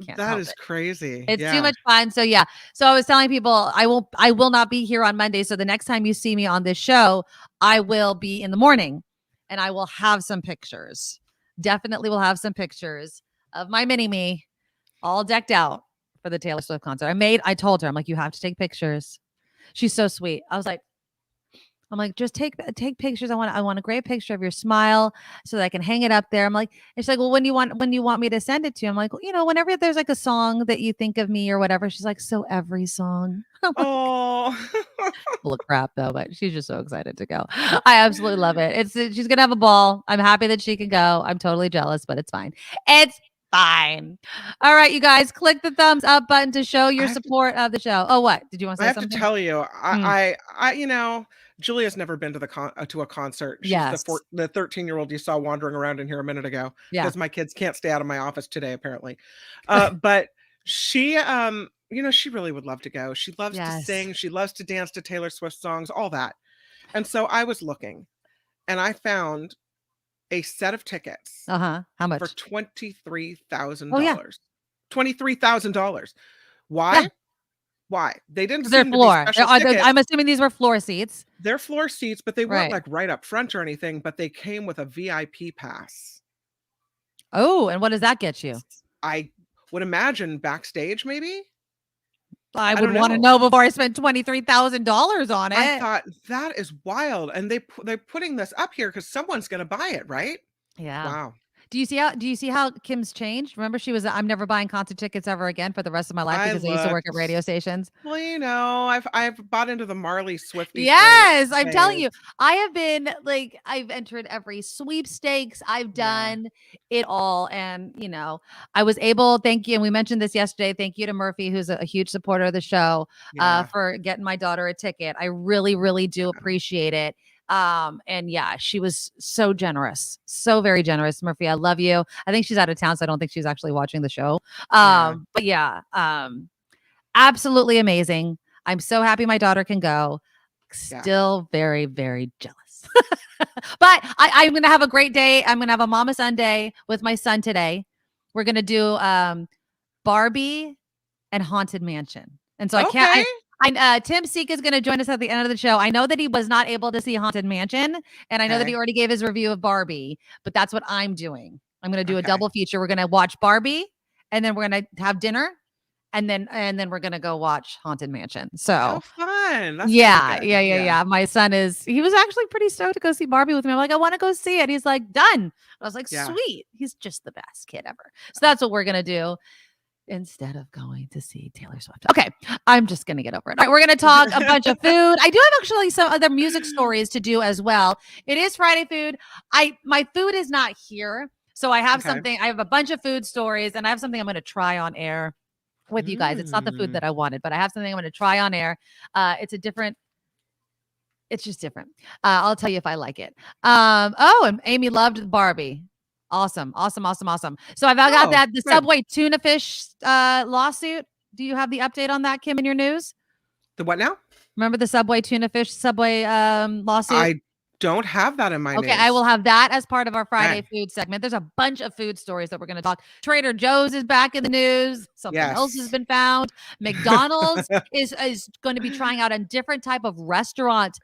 can't. That help is it. crazy. It's too much fun. So yeah. So I was telling people I will not be here on Monday. So the next time you see me on this show, I will be in the morning and I will have some pictures. Definitely will have some pictures of my mini me all decked out for the Taylor Swift concert. I told her, I'm like, you have to take pictures. She's so sweet. I'm like, just take pictures. I want a great picture of your smile so that I can hang it up there. I'm like, and she's like, well, when you want me to send it to you? I'm like, well, whenever there's like a song that you think of me or whatever. She's like, so every song. Oh, full of crap though, but she's just so excited to go. I absolutely love it. She's gonna have a ball. I'm happy that she can go. I'm totally jealous, but it's fine. It's fine. All right, you guys, click the thumbs up button to show your support of the show. Oh, what did you want to say? I have something? to tell you, I Julia's never been to a concert. She's the 13-year-old you saw wandering around in here a minute ago. Yeah, because my kids can't stay out of my office today apparently. But she she really would love to go. She loves to sing. She loves to dance to Taylor Swift songs, all that. And so I was looking, and I found a set of tickets. How much? For $23,000. Oh, yeah. $23,000. Why? Yeah. Why? They didn't They're seem floor. to be special tickets. I'm assuming these were floor seats. They're floor seats, but they weren't Right. like right up front or anything, but they came with a VIP pass. Oh, and what does that get you? I would imagine backstage, maybe? I would want to know before I spent $23,000 on it. I thought that is wild. And they're putting this up here because someone's going to buy it, right? Yeah. Wow. Do you see how Kim's changed? Remember, she was, I'm never buying concert tickets ever again for the rest of my life because I used to work at radio stations. Well, you know, I've bought into the Marley Swifties. Yes, I'm telling you, I have been like, I've entered every sweepstakes. I've done it all. And, you know, I was able, thank you. And we mentioned this yesterday. Thank you to Murphy, who's a huge supporter of the show, for getting my daughter a ticket. I really, really do appreciate it. And yeah, she was so generous, so very generous. Murphy, I love you. I think she's out of town, so I don't think she's actually watching the show. But yeah, absolutely amazing. I'm so happy my daughter can go. Still very, very jealous. But I'm going to have a great day. I'm going to have a Mama Sunday with my son today. We're going to do Barbie and Haunted Mansion. And so I can't. Tim Sika is going to join us at the end of the show. I know that he was not able to see Haunted Mansion, and I know that he already gave his review of Barbie, but that's what I'm doing. I'm going to do a double feature. We're going to watch Barbie, and then we're going to have dinner, and then we're going to go watch Haunted Mansion. So fun. That's yeah. My son he was actually pretty stoked to go see Barbie with me. I'm like, I want to go see it. He's like, done. I was like, sweet. He's just the best kid ever. So that's what we're going to do. Instead of going to see Taylor Swift. Okay, I'm just going to get over it. All right, we're going to talk a bunch of food. I do have actually some other music stories to do as well. It is Friday food. My food is not here. So I have something. I have a bunch of food stories, and I have something I'm going to try on air with you guys. It's not the food that I wanted, but I have something I'm going to try on air. It's just different. I'll tell you if I like it. And Amy loved Barbie. Awesome. So I've got the Subway tuna fish lawsuit. Do you have the update on that, Kim, in your news? The what now? Remember the Subway tuna fish lawsuit? I don't have that in my news. Okay, I will have that as part of our Friday food segment. There's a bunch of food stories that we're going to talk. Trader Joe's is back in the news. Something else has been found. McDonald's is going to be trying out a different type of restaurant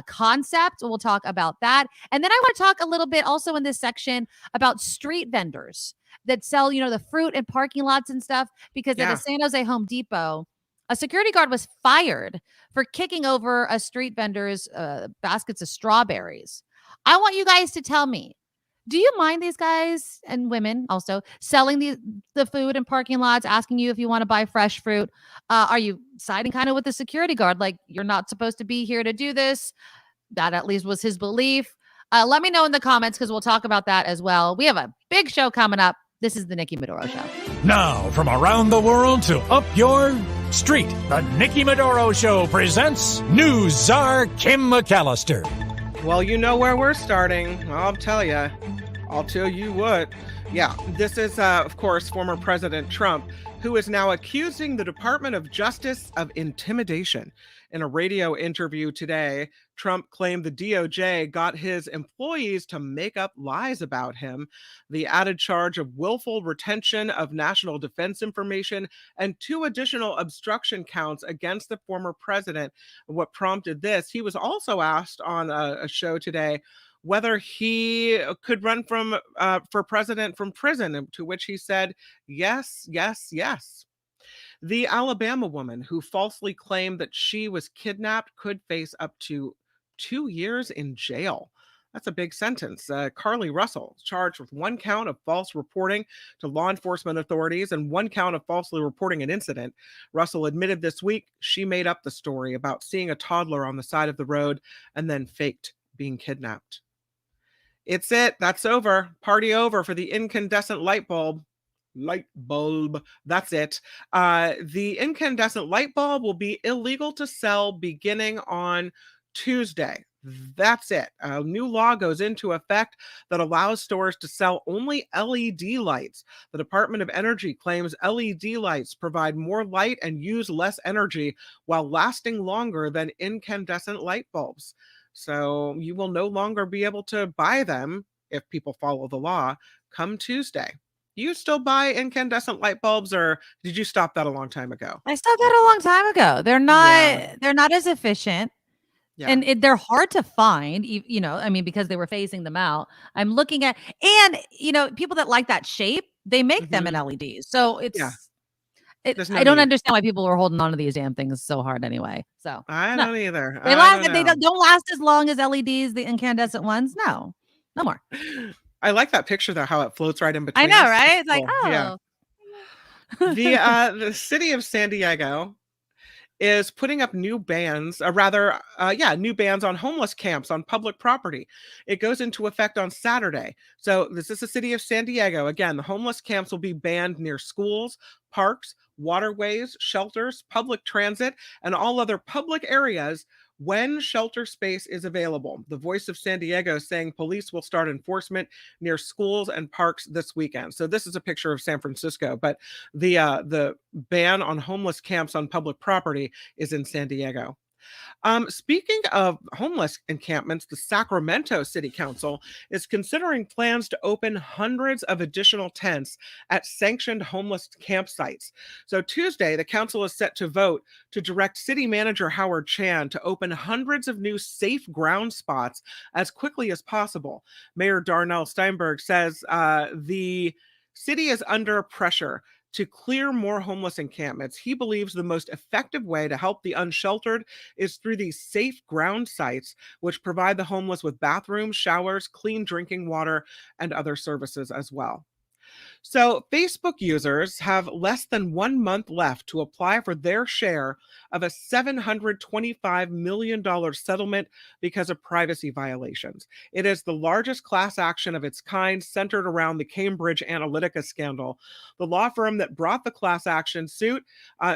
concept. We'll talk about that. And then I want to talk a little bit also in this section about street vendors that sell, the fruit in parking lots and stuff, because at the San Jose Home Depot, a security guard was fired for kicking over a street vendor's baskets of strawberries. I want you guys to tell me, do you mind these guys and women also selling the food in parking lots, asking you if you want to buy fresh fruit? Are you siding kind of with the security guard? Like, you're not supposed to be here to do this. That at least was his belief. Let me know in the comments, because we'll talk about that as well. We have a big show coming up. This is the Nikki Medoro Show. Now, from around the world to up your street, the Nikki Medoro Show presents News Czar Kim McAllister. Well, you know where we're starting. I'll tell you what. Yeah, this is, of course, former President Trump, who is now accusing the Department of Justice of intimidation. In a radio interview today, Trump claimed the DOJ got his employees to make up lies about him. The added charge of willful retention of national defense information and 2 additional obstruction counts against the former president. What prompted this? He was also asked on a show today whether he could run for president from prison, to which he said, yes. The Alabama woman who falsely claimed that she was kidnapped could face up to 2 years in jail. That's a big sentence. Carly Russell is charged with 1 count of false reporting to law enforcement authorities and 1 count of falsely reporting an incident. Russell admitted this week she made up the story about seeing a toddler on the side of the road and then faked being kidnapped. It's it. That's over. Party over for the incandescent light bulb. That's it. The incandescent light bulb will be illegal to sell beginning on Tuesday. That's it. A new law goes into effect that allows stores to sell only LED lights. The Department of Energy claims LED lights provide more light and use less energy while lasting longer than incandescent light bulbs. So you will no longer be able to buy them if people follow the law come Tuesday. Do you still buy incandescent light bulbs, or did you stop that a long time ago? I stopped that a long time ago. They're not as efficient. Yeah. And they're hard to find, I mean, because they were phasing them out. I'm looking at, and people that like that shape, they make them in LEDs. So I don't understand why people were holding on to these damn things so hard anyway. So I don't either. They don't last as long as LEDs, the incandescent ones. No more. I like that picture though, how it floats right in between. I know, right? It's like, oh. Yeah. The city of San Diego is putting up new bans, new bans on homeless camps on public property. It goes into effect on Saturday. So this is the city of San Diego. Again, the homeless camps will be banned near schools, parks, waterways, shelters, public transit, and all other public areas when shelter space is available. The Voice of San Diego saying police will start enforcement near schools and parks this weekend. So this is a picture of San Francisco, but the ban on homeless camps on public property is in San Diego. Speaking of homeless encampments, the Sacramento City Council is considering plans to open hundreds of additional tents at sanctioned homeless campsites. So Tuesday, the council is set to vote to direct City Manager Howard Chan to open hundreds of new safe ground spots as quickly as possible. Mayor Darnell Steinberg says the city is under pressure to clear more homeless encampments. He believes the most effective way to help the unsheltered is through these safe ground sites, which provide the homeless with bathrooms, showers, clean drinking water, and other services as well. So Facebook users have less than 1 month left to apply for their share of a $725 million settlement because of privacy violations. It is the largest class action of its kind centered around the Cambridge Analytica scandal. The law firm that brought the class action suit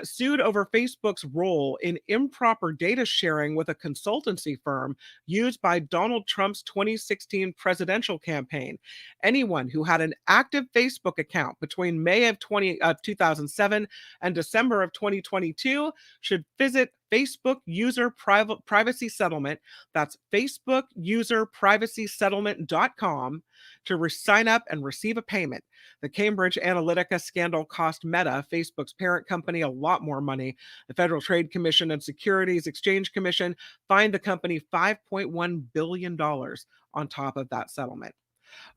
sued over Facebook's role in improper data sharing with a consultancy firm used by Donald Trump's 2016 presidential campaign. Anyone who had an active Facebook account between May of 2007 and December of 2022 should visit Facebook User Privacy Settlement. That's facebookuserprivacysettlement.com to sign up and receive a payment. The Cambridge Analytica scandal cost Meta, Facebook's parent company, a lot more money. The Federal Trade Commission and Securities Exchange Commission fined the company $5.1 billion on top of that settlement.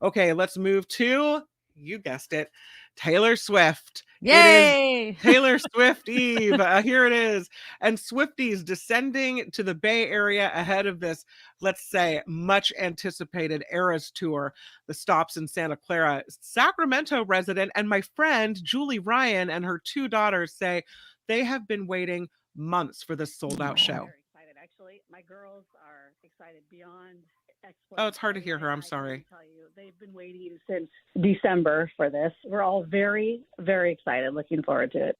Okay, let's move to, you guessed it, Taylor Swift. Yay! It is Taylor Swift Eve. Here it is. And Swifties descending to the Bay Area ahead of this, let's say, much anticipated Eras tour. The stops in Santa Clara. Sacramento resident and my friend Julie Ryan and her 2 daughters say they have been waiting months for this sold out show. Very excited. Actually, my girls are excited beyond. Oh, it's hard to hear her. I'm sorry. I can tell you, they've been waiting since December for this. We're all very, very excited. Looking forward to it.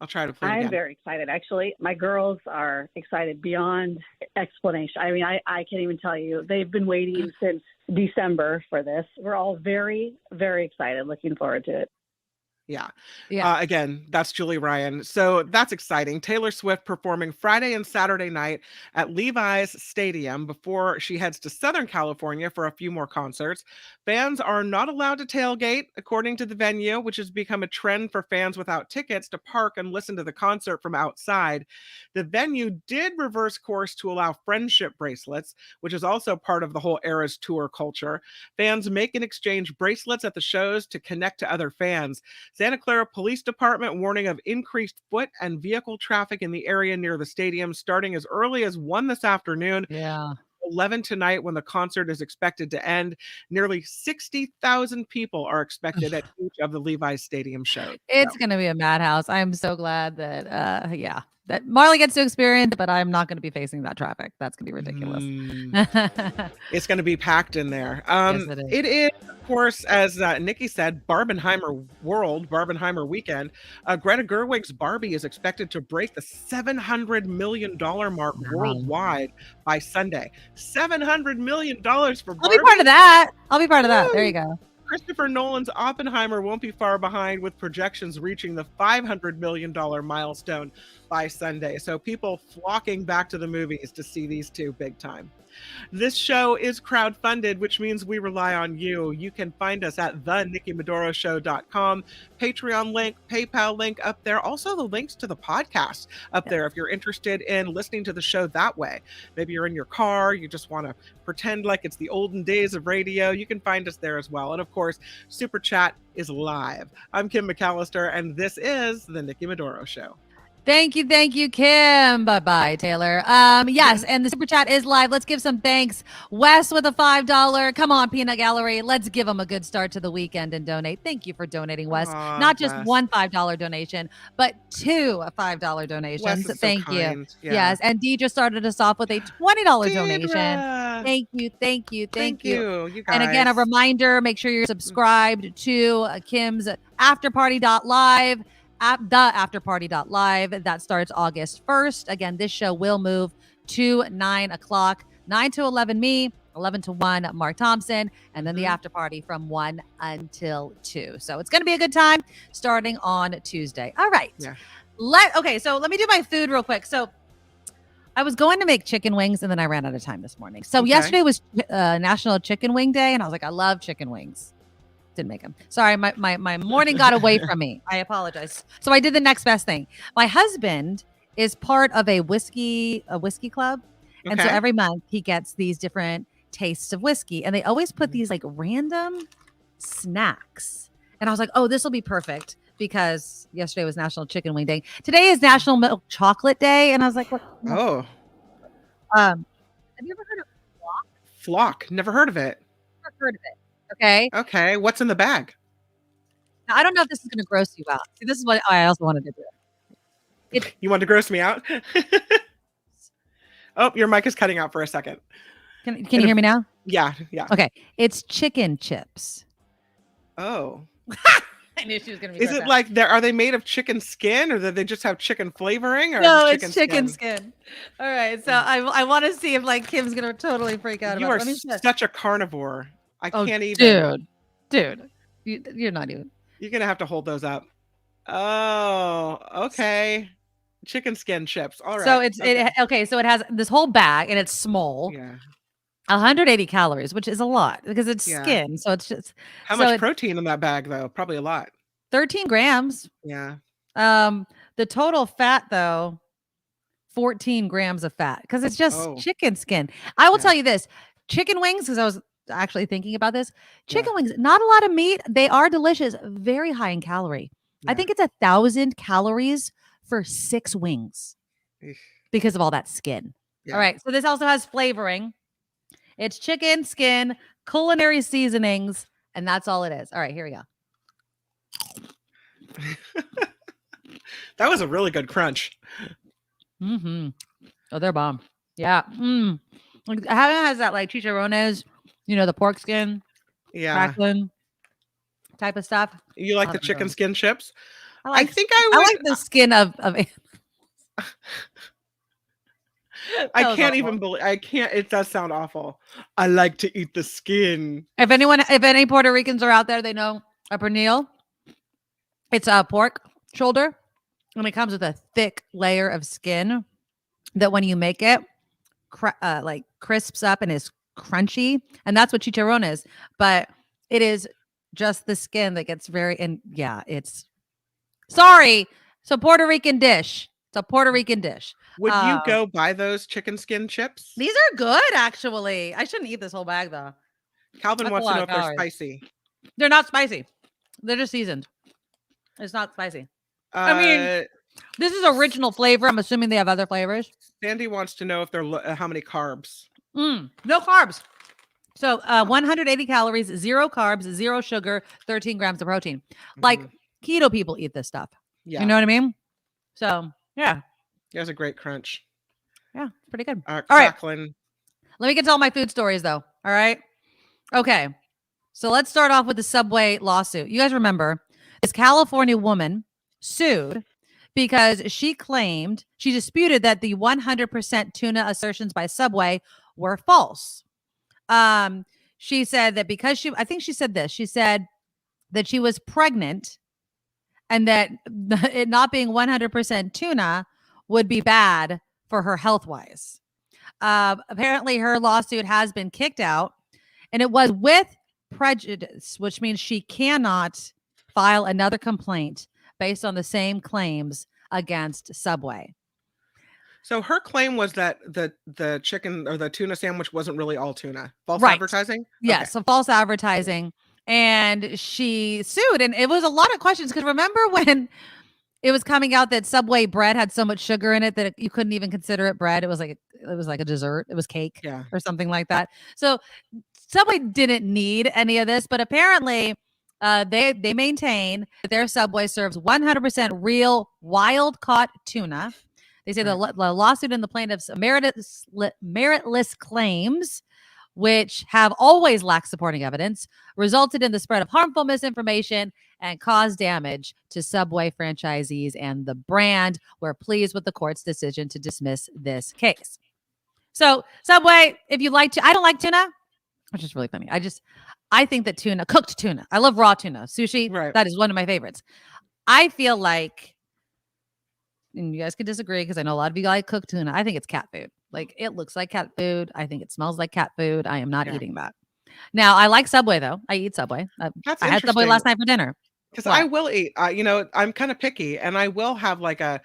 I'll try to play it again. I'm very excited. Actually, my girls are excited beyond explanation. I mean, I can't even tell you. They've been waiting since December for this. We're all very, very excited. Looking forward to it. Yeah. Again, that's Julie Ryan. So that's exciting. Taylor Swift performing Friday and Saturday night at Levi's Stadium before she heads to Southern California for a few more concerts. Fans are not allowed to tailgate, according to the venue, which has become a trend for fans without tickets to park and listen to the concert from outside. The venue did reverse course to allow friendship bracelets, which is also part of the whole Eras tour culture. Fans make and exchange bracelets at the shows to connect to other fans. Santa Clara Police Department warning of increased foot and vehicle traffic in the area near the stadium starting as early as 1 this afternoon. Yeah. 11 tonight when the concert is expected to end. Nearly 60,000 people are expected at each of the Levi's Stadium shows. It's going to be a madhouse. I'm so glad that, that Marley gets to experience, but I'm not going to be facing that traffic. That's going to be ridiculous. It's going to be packed in there. Yes, it is, of course, as Nikki said, Barbenheimer weekend. Greta Gerwig's Barbie is expected to break the $700 million mark worldwide by Sunday. $700 million for Barbie. I'll be part of that. There you go. Christopher Nolan's Oppenheimer won't be far behind, with projections reaching the $500 million milestone by Sunday. So people flocking back to the movies to see these two big time. This show is crowdfunded, which means we rely on you. You can find us at thenikkimedoroshow.com, Patreon link, PayPal link up there. Also the links to the podcast up there if you're interested in listening to the show that way. Maybe you're in your car, you just want to pretend like it's the olden days of radio. You can find us there as well. And of course, Super Chat is live. I'm Kim McAllister, and this is the Nikki Medoro Show. Thank you, Kim. Bye-bye, Taylor. Yes, and the Super Chat is live. Let's give some thanks. Wes with a $5. Come on, Peanut Gallery. Let's give them a good start to the weekend and donate. Thank you for donating, Wes. Not just Wes. one $5 donation, but two $5 donations. Wes is so Thank you. kind. Yeah. Yes, and Deidre started us off with a $20 donation. Deidre. Thank you. Thank you, you guys. And again, a reminder, make sure you're subscribed to Kim's afterparty.live. At theafterparty.live. That starts August 1st. Again, this show will move to 9 o'clock, 9 to 11 me, 11 to 1 Mark Thompson, and then the after party from 1 until 2. So it's going to be a good time starting on Tuesday. All right. Yeah. Okay, so let me do my food real quick. So I was going to make chicken wings, and then I ran out of time this morning. So yesterday was National Chicken Wing Day, and I was like, I love chicken wings. Didn't make them. Sorry, my morning got away from me. I apologize. So I did the next best thing. My husband is part of a whiskey club. And so every month he gets these different tastes of whiskey. And they always put these like random snacks. And I was like, oh, this will be perfect because yesterday was National Chicken Wing Day. Today is National Milk Chocolate Day. And I was like, what? Oh. Have you ever heard of Flock? Flock. Never heard of it. Never heard of it. Okay. Okay. What's in the bag? Now, I don't know if this is going to gross you out. See, this is what I also wanted to do. You want to gross me out? Oh, your mic is cutting out for a second. Can you hear me now? Yeah. Okay. It's chicken chips. Oh. I knew she was going to be. Is it like are they made of chicken skin, or do they just have chicken flavoring? Or no, it's chicken skin. All right. So I want to see if like Kim's going to totally freak out. You about are such a carnivore. I can't even. Dude, you're not even. You're gonna have to hold those up. Oh, okay. Chicken skin chips. All right. So So it has this whole bag, and it's small. Yeah. 180 calories, which is a lot because it's skin. So it's just how much protein in that bag, though? Probably a lot. 13 grams. Yeah. The total fat, though, 14 grams of fat because it's just chicken skin. I will tell you this: chicken wings, because I was actually thinking about this. Chicken wings, not a lot of meat. They are delicious, very high in calorie. I think it's 1,000 calories for 6 wings because of all that skin. All right. So this also has flavoring. It's chicken skin, culinary seasonings, and that's all it is. All right, here we go. That was a really good crunch. Mm-hmm. Oh, they're bomb. Yeah. How has that like chicharrones? You know, the pork skin, crackling type of stuff. You like the chicken skin chips? I like the skin of I can't even believe. I can't. It does sound awful. I like to eat the skin. If any Puerto Ricans are out there, they know a pernil. It's a pork shoulder, and it comes with a thick layer of skin that when you make it, like crisps up and is crunchy, and that's what chicharrón is. But it is just the skin that gets it's a Puerto Rican dish. It's a Puerto Rican dish. Would you go buy those chicken skin chips? These are good, actually. I shouldn't eat this whole bag though. Calvin wants to know if they're spicy. They're not spicy. They're just seasoned. It's not spicy. I mean, this is original flavor. I'm assuming they have other flavors. Sandy wants to know if they're how many carbs. No carbs. So 180 calories, 0 carbs, 0 sugar, 13 grams of protein. Like keto people eat this stuff. Yeah. You know what I mean? So yeah. It has a great crunch. Yeah, pretty good. All right. Let me get to all my food stories though. All right. Okay. So let's start off with the Subway lawsuit. You guys remember this California woman sued because she disputed that the 100% tuna assertions by Subway were false. She said that because she said that she was pregnant and that it not being 100% tuna would be bad for her health-wise. Apparently, her lawsuit has been kicked out, and it was with prejudice, which means she cannot file another complaint based on the same claims against Subway. So her claim was that the chicken or the tuna sandwich wasn't really all tuna. False Right. advertising? Yes, Okay. so false advertising. And she sued, and it was a lot of questions because remember when it was coming out that Subway bread had so much sugar in it that you couldn't even consider it bread. It was like a dessert. It was cake or something like that. So Subway didn't need any of this, but apparently they maintain that their Subway serves 100% real wild caught tuna. They say the lawsuit and the plaintiff's meritless claims, which have always lacked supporting evidence, resulted in the spread of harmful misinformation and caused damage to Subway franchisees and the brand. We're pleased with the court's decision to dismiss this case. So Subway, if you like to, I don't like tuna, which is really funny. I think that cooked tuna, I love raw tuna, sushi. That is one of my favorites. I feel like, and you guys can disagree because I know a lot of you like cooked tuna. I think it's cat food. Like it looks like cat food. I think it smells like cat food. I am not eating that. Now I like Subway though. I eat Subway. I had Subway last night for dinner. Because I will eat. I'm kind of picky, and I will have like a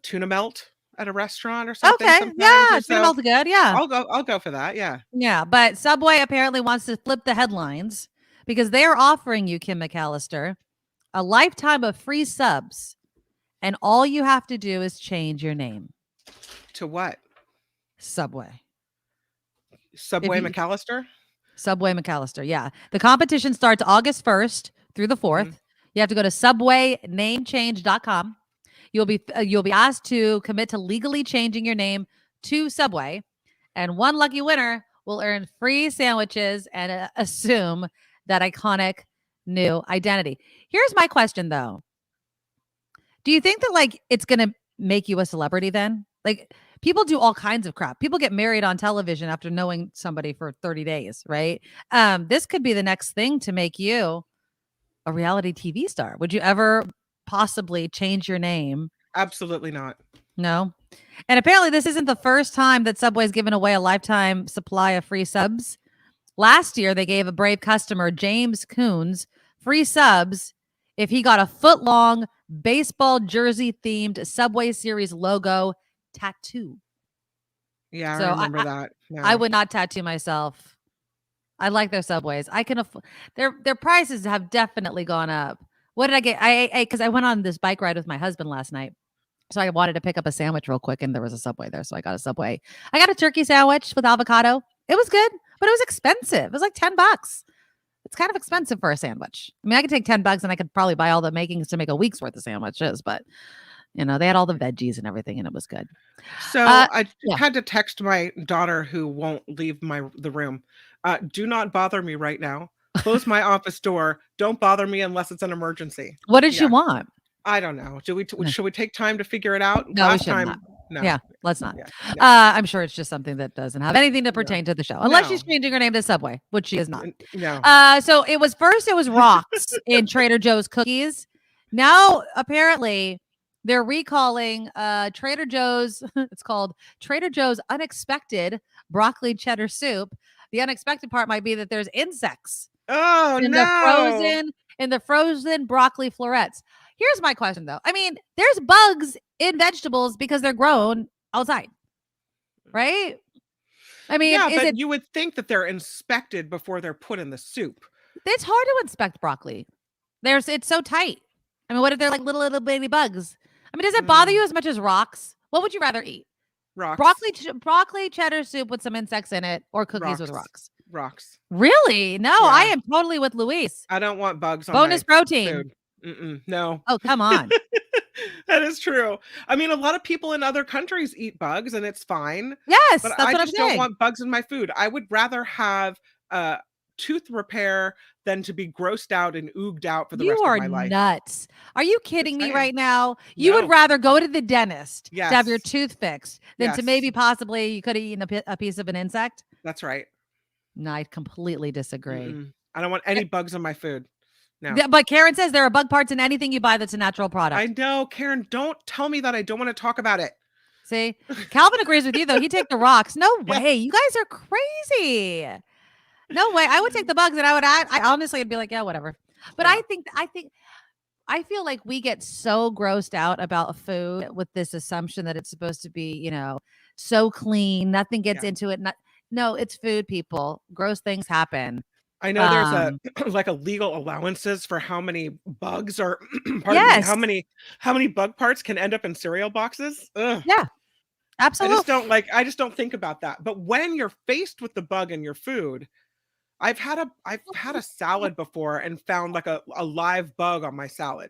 tuna melt at a restaurant or something. Okay, yeah, tuna melt's good. Yeah, I'll go for that. Yeah, yeah. But Subway apparently wants to flip the headlines because they are offering you, Kim McAllister, a lifetime of free subs, and all you have to do is change your name. To what? Subway. Subway McAllister? Subway McAllister, yeah. The competition starts August 1st through the 4th. You have to go to subwaynamechange.com. You'll be asked to commit to legally changing your name to Subway, and one lucky winner will earn free sandwiches and assume that iconic new identity. Here's my question, though. Do you think that like it's going to make you a celebrity then? Like people do all kinds of crap. People get married on television after knowing somebody for 30 days, right? This could be the next thing to make you a reality TV star. Would you ever possibly change your name? Absolutely not. No. And apparently this isn't the first time that Subway's given away a lifetime supply of free subs. Last year, they gave a brave customer, James Coons, free subs if he got a foot-long baseball jersey-themed Subway Series logo tattoo. Yeah, I remember that. No. I would not tattoo myself. I like their Subways. I can afford their prices have definitely gone up. What did I get? Because I went on this bike ride with my husband last night. So I wanted to pick up a sandwich real quick, and there was a Subway there. So I got a Subway. I got a turkey sandwich with avocado. It was good, but it was expensive. It was like $10. It's kind of expensive for a sandwich. I mean, I could take $10 and I could probably buy all the makings to make a week's worth of sandwiches, but they had all the veggies and everything, and it was good. So I had to text my daughter who won't leave the room. Do not bother me right now. Close my office door. Don't bother me unless it's an emergency. What did she want? I don't know. Should we take time to figure it out? No, we should not. No. Yeah, let's not. Yeah. I'm sure it's just something that doesn't have anything to pertain to the show, unless she's changing her name to Subway, which she is not. No. So it was rocks in Trader Joe's cookies. Now apparently they're recalling Trader Joe's. It's called Trader Joe's Unexpected Broccoli Cheddar Soup. The unexpected part might be that there's insects. Oh, in the frozen broccoli florets. Here's my question, though. I mean, there's bugs in vegetables because they're grown outside, right? I mean, but you would think that they're inspected before they're put in the soup. It's hard to inspect broccoli. It's so tight. I mean, what if they're like little baby bugs? I mean, does it bother you as much as rocks? What would you rather eat? Rocks. Broccoli cheddar soup with some insects in it, or cookies with rocks? Rocks. Really? No, I am totally with Luis. I don't want bugs on bonus my protein. Food. No. Oh, come on. That is true. I mean, a lot of people in other countries eat bugs, and it's fine. Yes, but that's I what just I'm saying. don't want bugs in my food. I would rather have tooth repair than to be grossed out and ooged out for the rest of my life. You are nuts. Are you kidding me right now? You would rather go to the dentist to have your tooth fixed than to maybe possibly you could have eaten a piece of an insect? That's right. No, I completely disagree. I don't want any bugs in my food. No. But Karen says there are bug parts in anything you buy that's a natural product. I know, Karen, don't tell me that. I don't want to talk about it. See, Calvin agrees with you, though. He'd take the rocks. No way. You guys are crazy. No way. I would take the bugs, and I honestly would be like, yeah, whatever. But I feel like we get so grossed out about food with this assumption that it's supposed to be, you know, so clean. Nothing gets into it. No, it's food, people. Gross things happen. I know there's like a legal allowances for how many bugs or pardon me, how many bug parts can end up in cereal boxes. Ugh. Yeah, absolutely. I just don't think about that. But when you're faced with the bug in your food, I've had a salad before and found like a live bug on my salad.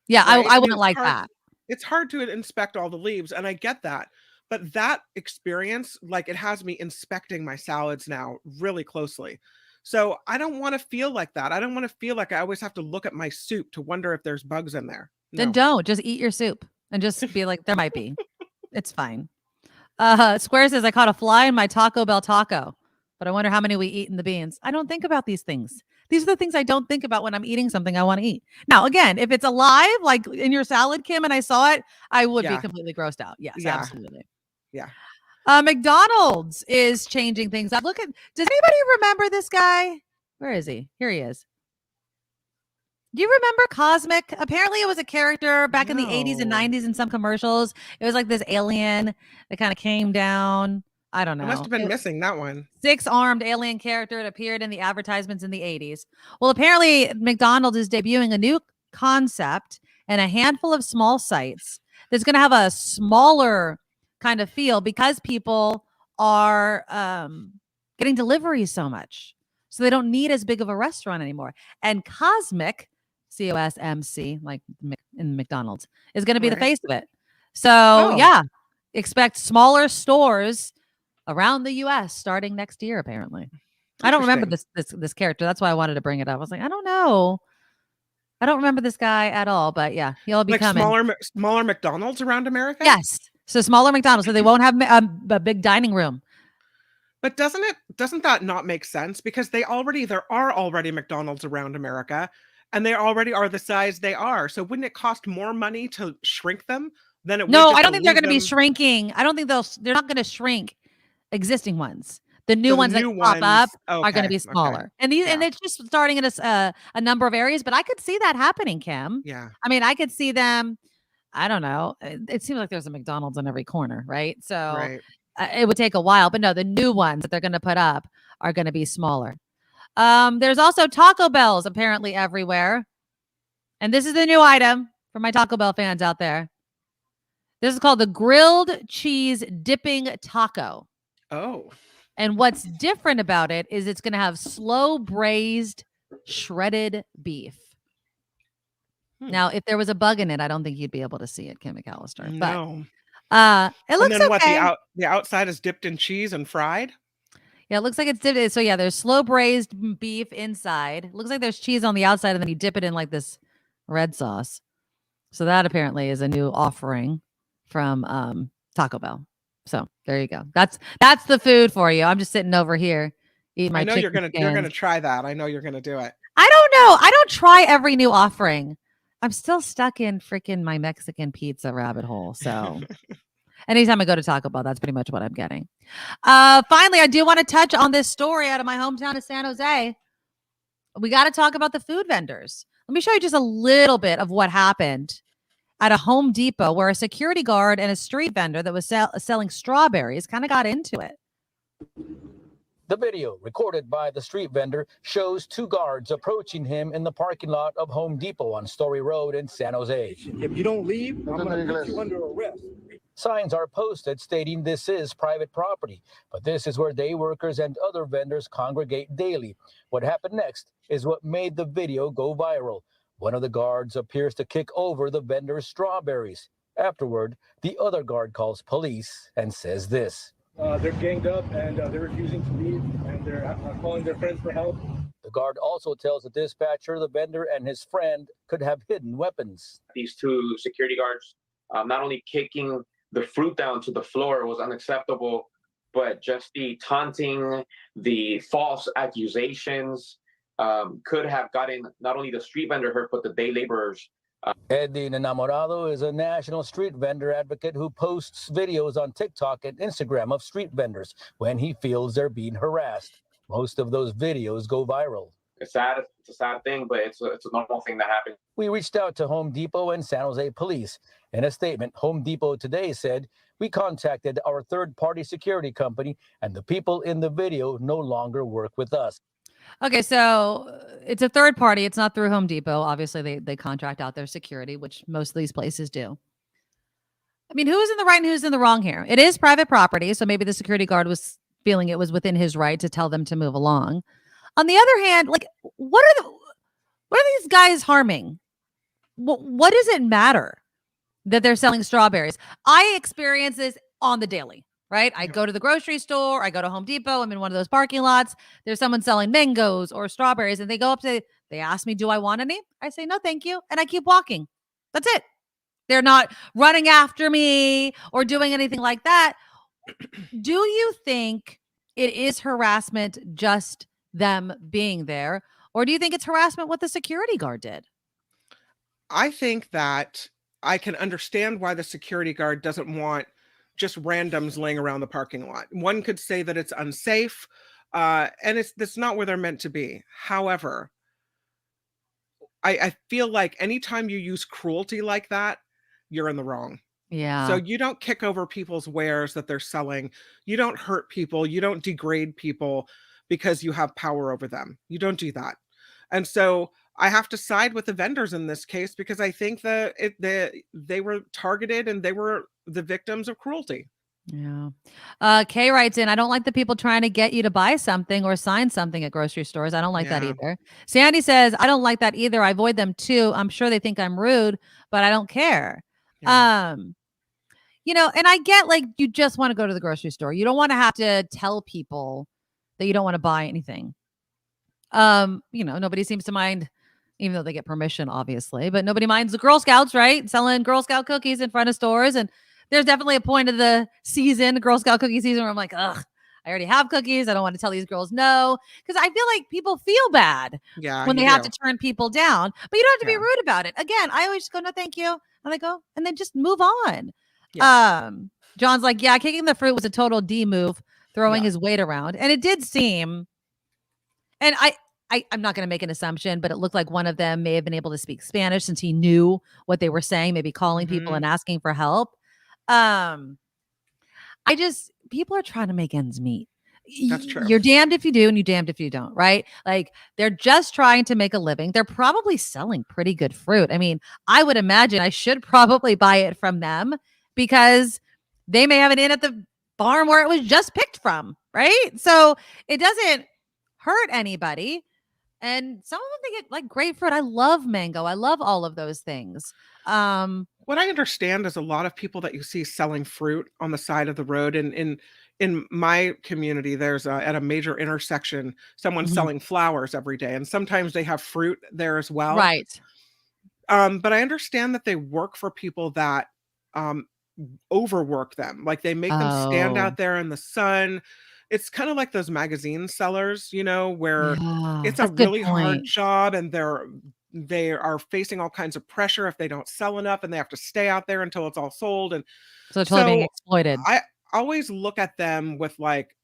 Yeah, right? I wouldn't like that. It's hard to inspect all the leaves, and I get that. But that experience, like, it has me inspecting my salads now really closely. So I don't want to feel like that. I don't want to feel like I always have to look at my soup to wonder if there's bugs in there. No. Then don't. Just eat your soup and just be like, there might be. It's fine. Square says, I caught a fly in my Taco Bell taco, but I wonder how many we eat in the beans. I don't think about these things. These are the things I don't think about when I'm eating something I want to eat. Now, again, if it's alive, like in your salad, Kim, and I saw it, I would be completely grossed out. Yes, absolutely. Yeah. McDonald's is changing things up. Does anybody remember this guy? Where is he? Here he is. Do you remember Cosmic? Apparently it was a character back in the 80s and 90s in some commercials. It was like this alien that kind of came down. I don't know. I must have been missing that one. 6-armed alien character. It appeared in the advertisements in the 80s. Well, apparently McDonald's is debuting a new concept and a handful of small sites that's going to have a smaller kind of feel because people are getting deliveries so much. So they don't need as big of a restaurant anymore. And Cosmic, COSMC, like in McDonald's, is going to be the face of it. So expect smaller stores around the U.S. starting next year, apparently. I don't remember this character. That's why I wanted to bring it up. I was like, I don't know. I don't remember this guy at all, but yeah, he'll be coming. Smaller McDonald's around America? Yes. So smaller McDonald's, so they won't have a big dining room. But doesn't that not make sense? Because there are already McDonald's around America, and they already are the size they are. So wouldn't it cost more money to shrink them than it would? No, I don't think they're going to be shrinking. I don't think they're not going to shrink existing ones. The new ones that pop up are going to be smaller. And and it's just starting at a number of areas, but I could see that happening, Kim. Yeah. I mean, I could see them. I don't know. It seems like there's a McDonald's on every corner, right? So it would take a while, but no, the new ones that they're going to put up are going to be smaller. There's also Taco Bells apparently everywhere. And this is the new item for my Taco Bell fans out there. This is called the grilled cheese dipping taco. Oh. And what's different about it is it's going to have slow braised shredded beef. Now, if there was a bug in it, I don't think you'd be able to see it, Kim McAllister. No. But it looks okay. What, the outside is dipped in cheese and fried? Yeah, it looks like it's dipped. So yeah, there's slow braised beef inside. It looks like there's cheese on the outside, and then you dip it in like this red sauce. So that apparently is a new offering from Taco Bell. So there you go. That's the food for you. I'm just sitting over here eating my. I know you're gonna try that. I know you're gonna do it. I don't know. I don't try every new offering. I'm still stuck in freaking my Mexican pizza rabbit hole. So anytime I go to Taco Bell, that's pretty much what I'm getting. Finally, I do want to touch on this story out of my hometown of San Jose. We got to talk about the food vendors. Let me show you just a little bit of what happened at a Home Depot where a security guard and a street vendor that was selling strawberries kind of got into it. The video, recorded by the street vendor, shows two guards approaching him in the parking lot of Home Depot on Story Road in San Jose. If you don't leave, I'm going to put you under arrest. Signs are posted stating this is private property, but this is where day workers and other vendors congregate daily. What happened next is what made the video go viral. One of the guards appears to kick over the vendor's strawberries. Afterward, the other guard calls police and says this. They're ganged up and they're refusing to leave, and they're calling their friends for help. The guard also tells the dispatcher the vendor and his friend could have hidden weapons. These two security guards, not only kicking the fruit down to the floor was unacceptable, but just the taunting, the false accusations, could have gotten not only the street vendor hurt, but the day laborers. Eddie Enamorado is a national street vendor advocate who posts videos on TikTok and Instagram of street vendors when he feels they're being harassed. Most of those videos go viral. It's sad. It's a sad thing, but it's a normal thing that happens. We reached out to Home Depot and San Jose police. In a statement, Home Depot today said, we contacted our third-party security company and the people in the video no longer work with us. Okay, so it's a third party. It's not through Home Depot. Obviously, they contract out their security, which most of these places do. I mean, who's in the right and who's in the wrong here? It is private property, so maybe the security guard was feeling it was within his right to tell them to move along. On the other hand, like, what are these guys harming? What does it matter that they're selling strawberries? I experience this on the daily. Right? I go to the grocery store, I go to Home Depot, I'm in one of those parking lots. There's someone selling mangoes or strawberries, and they go up to, they ask me, do I want any? I say, no, thank you. And I keep walking. That's it. They're not running after me or doing anything like that. Do you think it is harassment just them being there? Or do you think it's harassment what the security guard did? I think that I can understand why the security guard doesn't want just randoms laying around the parking lot. One could say that it's unsafe, and that's not where they're meant to be. However, I feel like anytime you use cruelty like that, you're in the wrong. Yeah. So you don't kick over people's wares that they're selling. You don't hurt people. You don't degrade people because you have power over them. You don't do that. And so I have to side with the vendors in this case because I think that they were targeted and they were the victims of cruelty. Yeah. Kay writes in, I don't like the people trying to get you to buy something or sign something at grocery stores. I don't like that either. Sandy says, I don't like that either. I avoid them too. I'm sure they think I'm rude, but I don't care. Yeah. You know, and I get like you just want to go to the grocery store. You don't want to have to tell people that you don't want to buy anything. You know, nobody seems to mind, even though they get permission, obviously, but nobody minds the Girl Scouts, right? Selling Girl Scout cookies in front of stores. And there's definitely a point of the season, Girl Scout cookie season, where I'm like, ugh, I already have cookies. I don't want to tell these girls no. Because I feel like people feel bad when they have to turn people down. But you don't have to be rude about it. Again, I always just go, no, thank you. And I go, and then just move on. Yeah. John's like, yeah, kicking the fruit was a total D move, throwing his weight around. And it did seem, and I'm not going to make an assumption, but it looked like one of them may have been able to speak Spanish since he knew what they were saying, maybe calling people and asking for help. People are trying to make ends meet. That's true. You're damned if you do and you're damned if you don't, right? Like they're just trying to make a living. They're probably selling pretty good fruit. I mean, I would imagine I should probably buy it from them because they may have it in at the farm where it was just picked from, right? So it doesn't hurt anybody. And some of them, they get like grapefruit. I love mango. I love all of those things. What I understand is a lot of people that you see selling fruit on the side of the road. And in my community, there's at a major intersection, someone selling flowers every day. And sometimes they have fruit there as well. Right. But I understand that they work for people that overwork them. Like they make them stand out there in the sun. It's kind of like those magazine sellers, you know, where it's a really hard job and they are facing all kinds of pressure if they don't sell enough and they have to stay out there until it's all sold. And so it's totally being exploited. I always look at them with like,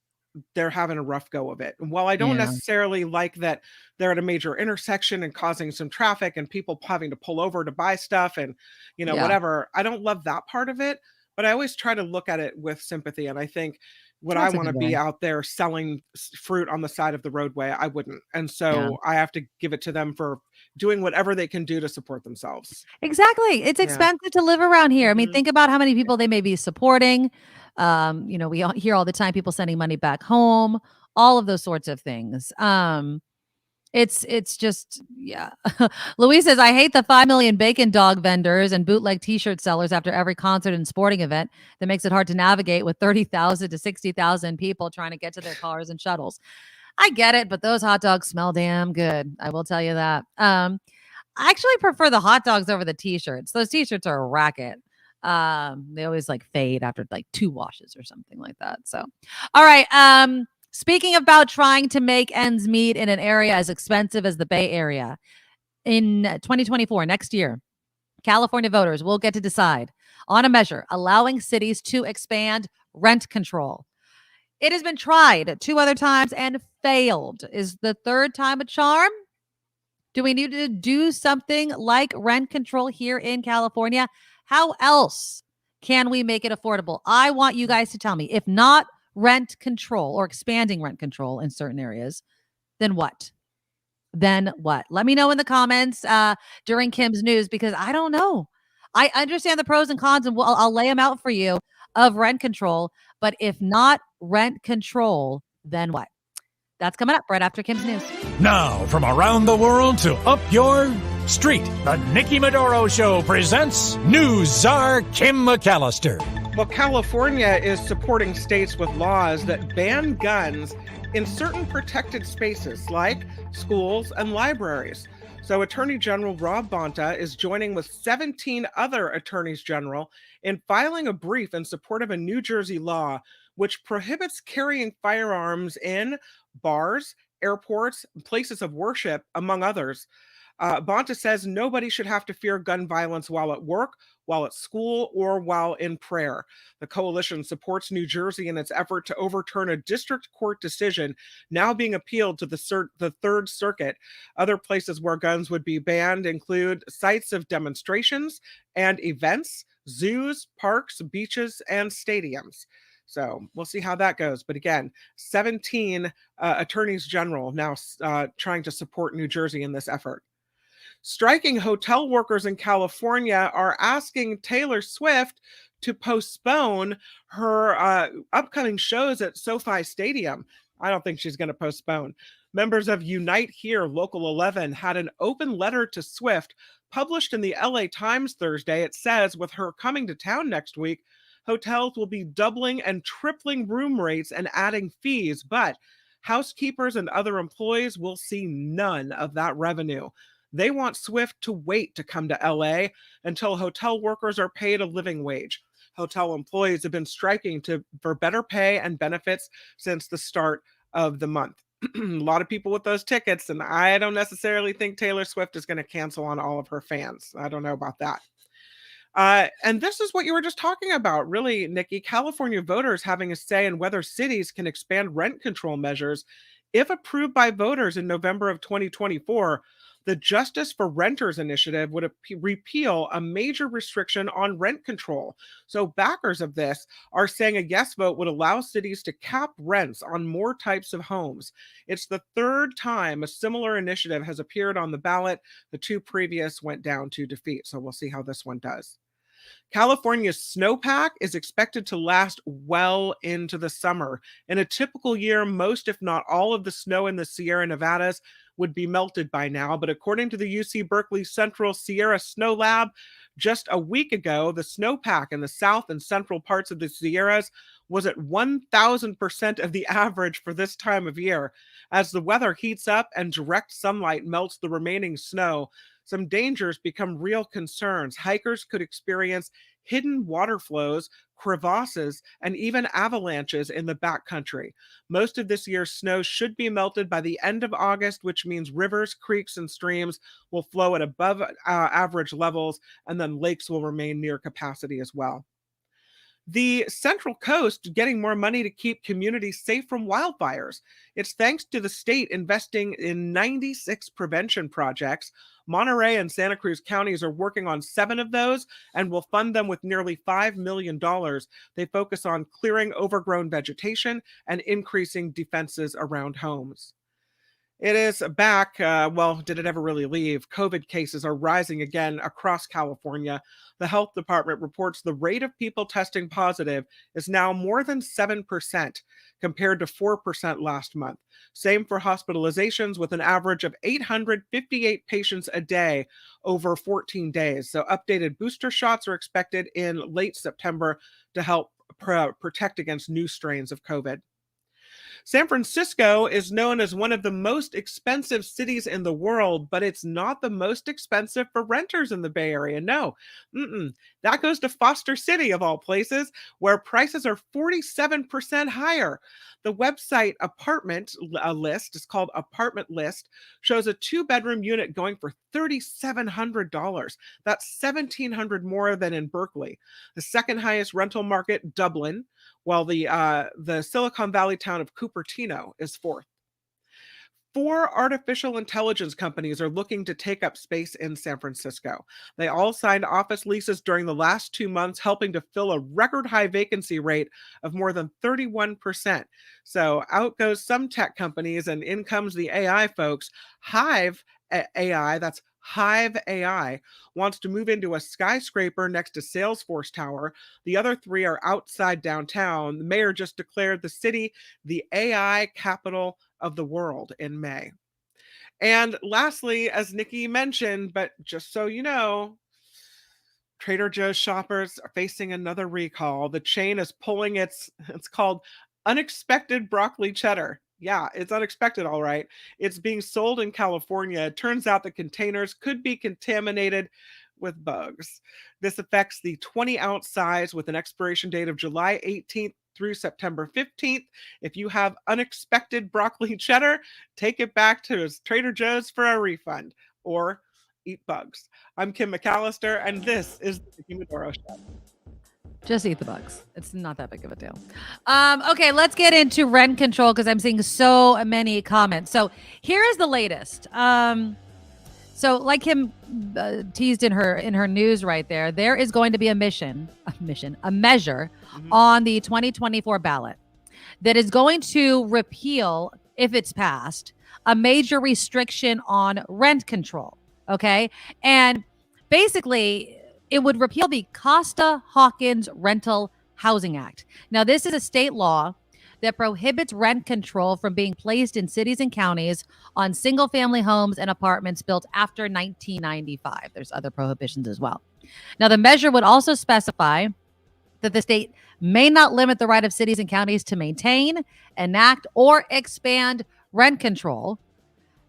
they're having a rough go of it. And while I don't necessarily like that they're at a major intersection and causing some traffic and people having to pull over to buy stuff and, you know, whatever, I don't love that part of it, but I always try to look at it with sympathy. And I think, would I want to be out there selling fruit on the side of the roadway? I wouldn't. And so I have to give it to them for doing whatever they can do to support themselves. Exactly. It's expensive to live around here. I mean, think about how many people they may be supporting. You know, we hear all the time people sending money back home, all of those sorts of things. It's just, Louise says, I hate the 5 million bacon dog vendors and bootleg t-shirt sellers after every concert and sporting event that makes it hard to navigate with 30,000 to 60,000 people trying to get to their cars and shuttles. I get it, but those hot dogs smell damn good. I will tell you that. I actually prefer the hot dogs over the t-shirts. Those t-shirts are a racket. They always like fade after like 2 washes or something like that. So, all right. Speaking about trying to make ends meet in an area as expensive as the Bay Area, in 2024, next year, California voters will get to decide on a measure allowing cities to expand rent control. It has been tried 2 other times and failed. Is the third time a charm? Do we need to do something like rent control here in California? How else can we make it affordable? I want you guys to tell me, if not rent control or expanding rent control in certain areas, then what? Then what? Let me know in the comments during Kim's news, because I don't know. I understand the pros and cons, and I'll lay them out for you of rent control. But if not rent control, then what? That's coming up right after Kim's news. Now, from around the world to up your street, the Nikki Medoro Show presents News Czar Kim McAllister. Well, California is supporting states with laws that ban guns in certain protected spaces like schools and libraries. So Attorney General Rob Bonta is joining with 17 other attorneys general in filing a brief in support of a New Jersey law which prohibits carrying firearms in bars, airports, places of worship, among others. Bonta says nobody should have to fear gun violence while at work, while at school, or while in prayer. The coalition supports New Jersey in its effort to overturn a district court decision now being appealed to the Third Circuit. Other places where guns would be banned include sites of demonstrations and events, zoos, parks, beaches, and stadiums. So we'll see how that goes. But again, 17 attorneys general now trying to support New Jersey in this effort. Striking hotel workers in California are asking Taylor Swift to postpone her upcoming shows at SoFi Stadium. I don't think she's going to postpone. Members of Unite Here Local 11 had an open letter to Swift published in the LA Times Thursday. It says, with her coming to town next week, hotels will be doubling and tripling room rates and adding fees, but housekeepers and other employees will see none of that revenue. They want Swift to wait to come to LA until hotel workers are paid a living wage. Hotel employees have been striking for better pay and benefits since the start of the month. A lot of people with those tickets, and I don't necessarily think Taylor Swift is going to cancel on all of her fans. I don't know about that. And this is what you were just talking about, really, Nikki. California voters having a say in whether cities can expand rent control measures. If approved by voters in November of 2024, the Justice for Renters initiative would repeal a major restriction on rent control. So backers of this are saying a yes vote would allow cities to cap rents on more types of homes. It's the third time a similar initiative has appeared on the ballot. The 2 previous went down to defeat. So we'll see how this one does. California's snowpack is expected to last well into the summer. In a typical year, most, if not all, of the snow in the Sierra Nevadas would be melted by now. But according to the UC Berkeley Central Sierra Snow Lab, just a week ago, the snowpack in the south and central parts of the Sierras was at 1,000% of the average for this time of year. As the weather heats up and direct sunlight melts the remaining snow, some dangers become real concerns. Hikers could experience hidden water flows, crevasses, and even avalanches in the backcountry. Most of this year's snow should be melted by the end of August, which means rivers, creeks, and streams will flow at above average levels, and then lakes will remain near capacity as well. The Central Coast getting more money to keep communities safe from wildfires. It's thanks to the state investing in 96 prevention projects. Monterey and Santa Cruz counties are working on 7 of those and will fund them with nearly $5 million. They focus on clearing overgrown vegetation and increasing defenses around homes. It is back. Well, did it ever really leave? COVID cases are rising again across California. The health department reports the rate of people testing positive is now more than 7% compared to 4% last month. Same for hospitalizations, with an average of 858 patients a day over 14 days. So updated booster shots are expected in late September to help protect against new strains of COVID. San Francisco is known as one of the most expensive cities in the world, but it's not the most expensive for renters in the Bay Area. No, that goes to Foster City, of all places, where prices are 47% higher. The website apartment list is called Apartment List, shows a 2-bedroom unit going for $3,700. That's $1,700 more than in Berkeley. The second highest rental market, Dublin, while the Silicon Valley town of Cupertino is fourth. 4 artificial intelligence companies are looking to take up space in San Francisco. They all signed office leases during the last 2 months, helping to fill a record high vacancy rate of more than 31%. So out goes some tech companies and in comes the AI folks. Hive AI, that's Hive AI, wants to move into a skyscraper next to Salesforce Tower. The other 3 are outside downtown. The mayor just declared the city the AI capital of the world in May. And lastly, as Nikki mentioned, but just so you know, Trader Joe's shoppers are facing another recall. The chain is pulling it's called unexpected broccoli cheddar. Yeah, it's unexpected, all right. It's being sold in California. It turns out the containers could be contaminated with bugs. This affects the 20-ounce size with an expiration date of July 18th through September 15th. If you have unexpected broccoli cheddar, take it back to Trader Joe's for a refund or eat bugs. I'm Kim McAllister, and this is the Nikki Medoro Show. Just eat the bugs. It's not that big of a deal. Okay, let's get into rent control because I'm seeing so many comments. So here is the latest. So like Kim teased in her news right there is going to be a measure on the 2024 ballot that is going to repeal, if it's passed, a major restriction on rent control. Okay. And basically, it would repeal the Costa-Hawkins Rental Housing Act. Now, this is a state law that prohibits rent control from being placed in cities and counties on single-family homes and apartments built after 1995. There's other prohibitions as well. Now, the measure would also specify that the state may not limit the right of cities and counties to maintain, enact, or expand rent control.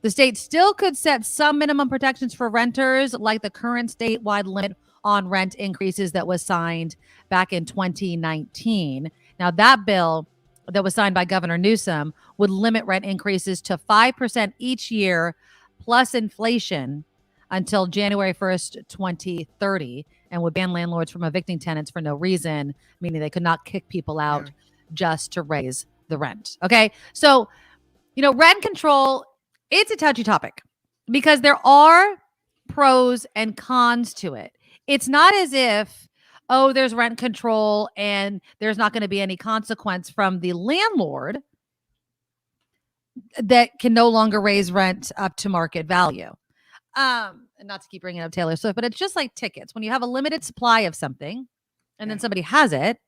The state still could set some minimum protections for renters, like the current statewide limit on rent increases that was signed back in 2019. Now, that bill that was signed by Governor Newsom would limit rent increases to 5% each year plus inflation until January 1st, 2030, and would ban landlords from evicting tenants for no reason, meaning they could not kick people out just to raise the rent. Okay. So, rent control, it's a touchy topic because there are pros and cons to it. It's not as if, there's rent control and there's not going to be any consequence from the landlord that can no longer raise rent up to market value. And not to keep bringing up Taylor Swift, but it's just like tickets. When you have a limited supply of something and then somebody has it,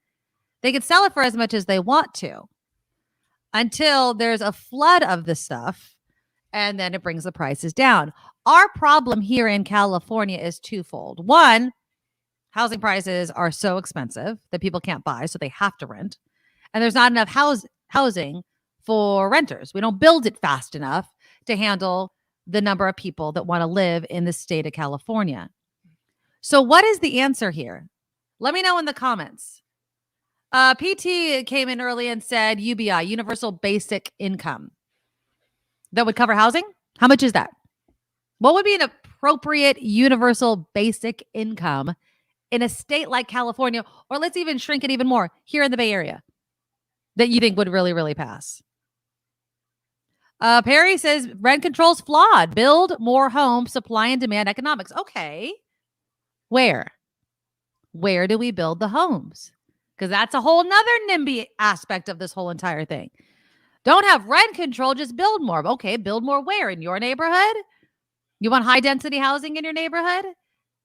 they can sell it for as much as they want to until there's a flood of the stuff, and then it brings the prices down. Our problem here in California is twofold. One, housing prices are so expensive that people can't buy, so they have to rent. And there's not enough housing for renters. We don't build it fast enough to handle the number of people that want to live in the state of California. So what is the answer here? Let me know in the comments. PT came in early and said UBI, Universal Basic Income. That would cover housing? How much is that? What would be an appropriate universal basic income in a state like California, or let's even shrink it even more, here in the Bay Area, that you think would really, really pass? Perry says rent control's flawed. Build more homes, supply and demand economics. Okay. Where do we build the homes? Because that's a whole nother NIMBY aspect of this whole entire thing. Don't have rent control, just build more. Okay, build more where? In your neighborhood? You want high density housing in your neighborhood?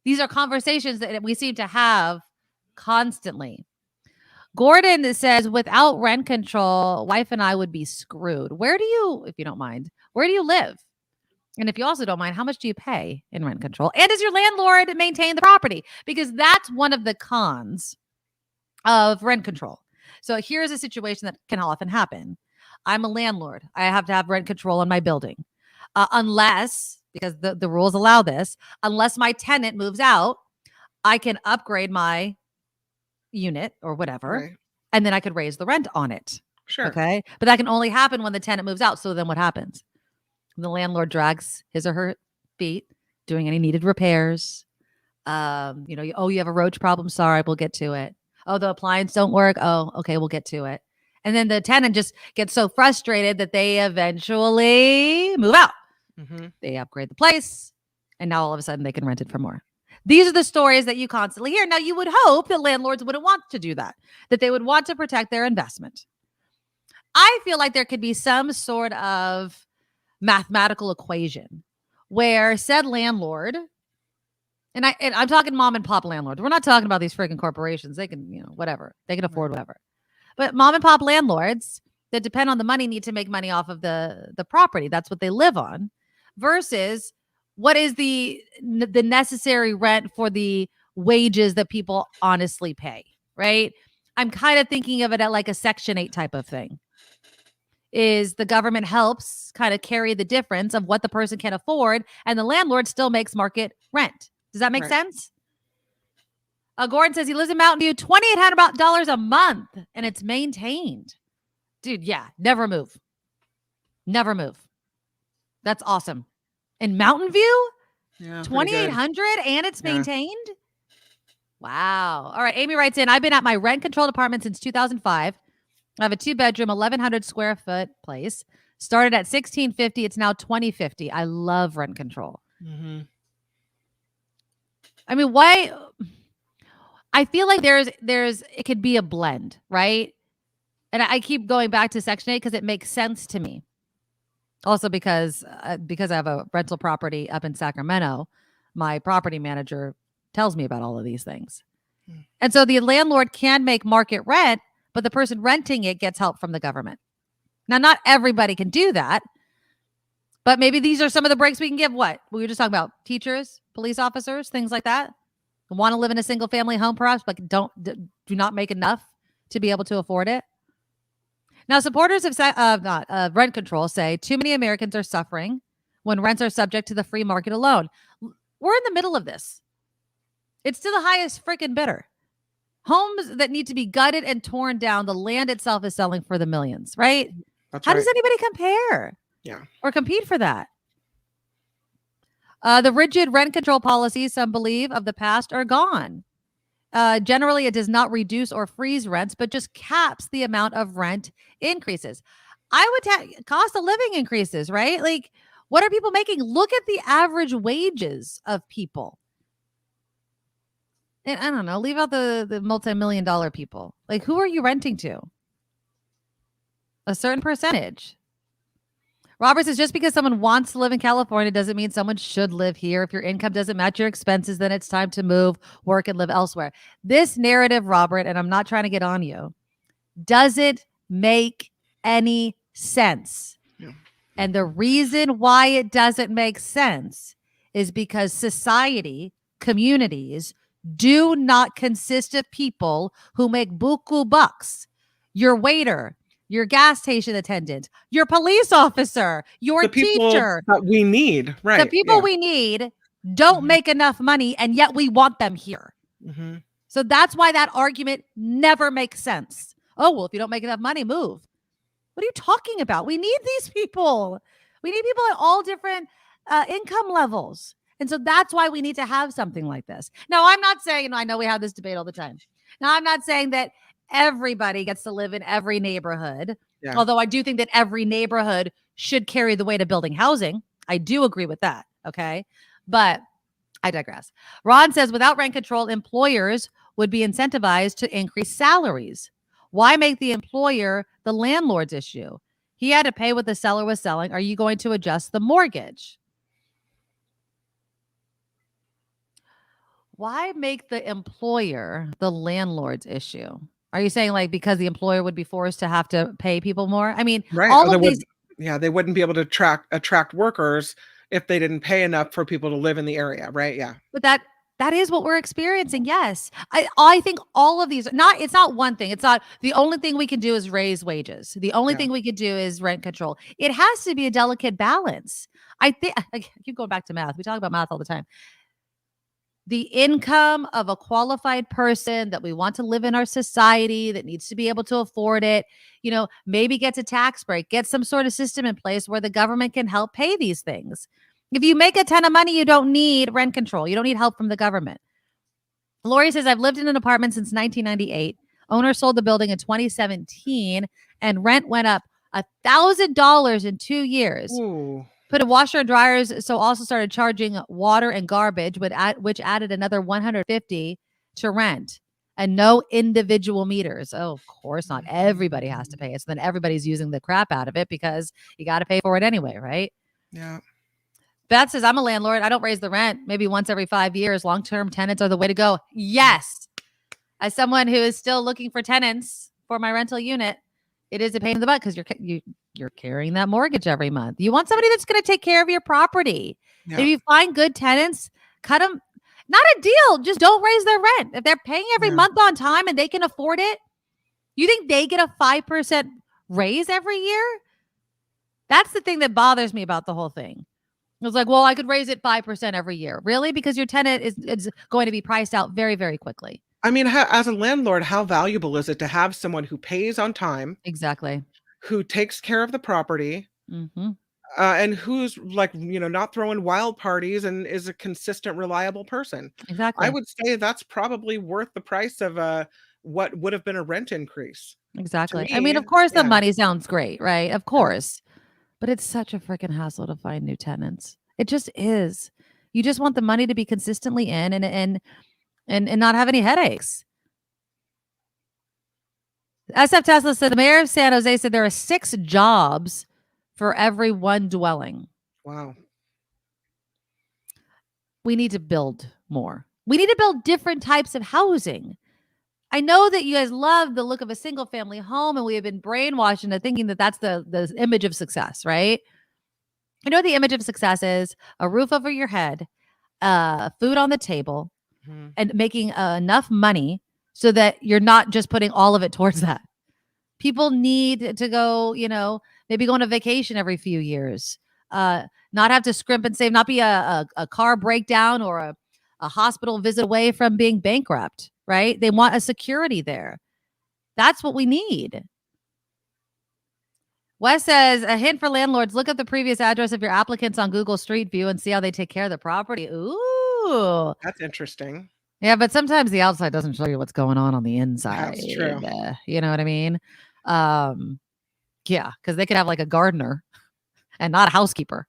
These are conversations that we seem to have constantly. Gordon says, without rent control, wife and I would be screwed. Where do you, if you don't mind, where do you live? And if you also don't mind, how much do you pay in rent control? And does your landlord maintain the property? Because that's one of the cons of rent control. So here's a situation that can often happen. I'm a landlord. I have to have rent control on my building. Unless, because the rules allow this, unless my tenant moves out, I can upgrade my unit or whatever, Right. and then I could raise the rent on it. Sure. Okay. But that can only happen when the tenant moves out. So then what happens? The landlord drags his or her feet, doing any needed repairs. You have a roach problem. Sorry, we'll get to it. Oh, the appliance don't work. Oh, okay, we'll get to it. And then the tenant just gets so frustrated that they eventually move out. Mm-hmm. They upgrade the place, and now all of a sudden they can rent it for more. These are the stories that you constantly hear. Now, you would hope that landlords wouldn't want to do that they would want to protect their investment. I feel like there could be some sort of mathematical equation where said landlord, and I'm talking mom and pop landlords. We're not talking about these freaking corporations. They can, whatever. They can afford whatever. But mom and pop landlords that depend on the money need to make money off of the property. That's what they live on. Versus what is the necessary rent for the wages that people honestly pay, right? I'm kind of thinking of it at like a Section 8 type of thing. Is the government helps kind of carry the difference of what the person can afford, and the landlord still makes market rent. Does that make sense? Gordon says he lives in Mountain View, $2,800 a month, and it's maintained. Dude, yeah, never move. Never move. That's awesome. In Mountain View, yeah, 2,800 and it's maintained? Wow. All right, Amy writes in, I've been at my rent-controlled apartment since 2005. I have a 2-bedroom, 1,100 square foot place. Started at $1,650. It's now $2,050. I love rent control. Mm-hmm. I mean, why? I feel like it could be a blend, right? And I keep going back to Section 8 because it makes sense to me. Also because I have a rental property up in Sacramento, my property manager tells me about all of these things. And so the landlord can make market rent, but the person renting it gets help from the government. Now, not everybody can do that, but maybe these are some of the breaks we can give. What? We were just talking about teachers, police officers, things like that. Want to live in a single family home, perhaps, but do not make enough to be able to afford it. Now, supporters of rent control say too many Americans are suffering when rents are subject to the free market alone. We're in the middle of this. It's to the highest freaking bidder. Homes that need to be gutted and torn down, the land itself is selling for the millions, right? How does anybody compare? Yeah. Or compete for that? The rigid rent control policies, some believe, of the past are gone. Generally, it does not reduce or freeze rents, but just caps the amount of rent increases. I would cost of living increases, right? Like, what are people making? Look at the average wages of people. And I don't know, leave out the multi-million-dollar people. Like, who are you renting to? A certain percentage. Robert says, just because someone wants to live in California doesn't mean someone should live here. If your income doesn't match your expenses, then it's time to move, work, and live elsewhere. This narrative, Robert, and I'm not trying to get on you, doesn't make any sense. Yeah. And the reason why it doesn't make sense is because society, communities, do not consist of people who make buku bucks. Your waiter, your gas station attendant, your police officer, your teacher that we need, right? The people we need don't make enough money, and yet we want them here. Mm-hmm. So that's why that argument never makes sense. Oh, well, if you don't make enough money, move. What are you talking about? We need these people. We need people at all different income levels. And so that's why we need to have something like this. Now, I'm not saying, and I know we have this debate all the time. Now, I'm not saying that everybody gets to live in every neighborhood, although I do think that every neighborhood should carry the weight of building housing. I do agree with that. Okay. But I digress. Ron says, without rent control, employers would be incentivized to increase salaries. Why make the employer the landlord's issue? He had to pay what the seller was selling. Are you going to adjust the mortgage? Why make the employer the landlord's issue? Are you saying like because the employer would be forced to have to pay people more? I mean, right. All of these. They wouldn't be able to attract workers if they didn't pay enough for people to live in the area, right? Yeah. But that That is what we're experiencing. Yes. I think all of these, it's not one thing. It's not the only thing we can do is raise wages. The only thing we could do is rent control. It has to be a delicate balance. I think I keep going back to math. We talk about math all the time. The income of a qualified person that we want to live in our society that needs to be able to afford it, maybe gets a tax break, get some sort of system in place where the government can help pay these things. If you make a ton of money, you don't need rent control. You don't need help from the government. Lori says, I've lived in an apartment since 1998. Owner sold the building in 2017 and rent went up $1,000 in 2 years. Ooh. Put a washer and dryers, so also started charging water and garbage, which added another $150 to rent. And no individual meters. Oh, of course not. Everybody has to pay it. So then everybody's using the crap out of it because you got to pay for it anyway, right? Yeah. Beth says, I'm a landlord. I don't raise the rent. Maybe once every 5 years. Long-term tenants are the way to go. Yes. As someone who is still looking for tenants for my rental unit, it is a pain in the butt because you're carrying that mortgage every month. You want somebody that's going to take care of your property. Yeah. If you find good tenants, cut them. Not a deal. Just don't raise their rent. If they're paying every month on time and they can afford it, you think they get a 5% raise every year? That's the thing that bothers me about the whole thing. It was like, well, I could raise it 5% every year. Really? Because your tenant is going to be priced out very, very quickly. I mean, as a landlord, how valuable is it to have someone who pays on time? Exactly. Who takes care of the property, and who's not throwing wild parties and is a consistent, reliable person. Exactly. I would say that's probably worth the price of what would have been a rent increase. Exactly. Me, I mean, of course, the money sounds great, right? Of course. But it's such a freaking hassle to find new tenants. It just is. You just want the money to be consistently in and not have any headaches. SF Tesla said the mayor of San Jose said there are 6 jobs for every 1 dwelling. Wow. We need to build more. We need to build different types of housing. I know that you guys love the look of a single family home, and we have been brainwashed into thinking that that's the image of success, right? You know what the image of success is? A roof over your head, food on the table, and making enough money so that you're not just putting all of it towards that. People need to go, maybe go on a vacation every few years, not have to scrimp and save, not be a car breakdown or a hospital visit away from being bankrupt, right? They want a security there. That's what we need. Wes says, a hint for landlords, look up the previous address of your applicants on Google Street View and see how they take care of the property. Ooh. That's interesting. Yeah, but sometimes the outside doesn't show you what's going on the inside. That's true. You know what I mean? Yeah, because they could have like a gardener and not a housekeeper,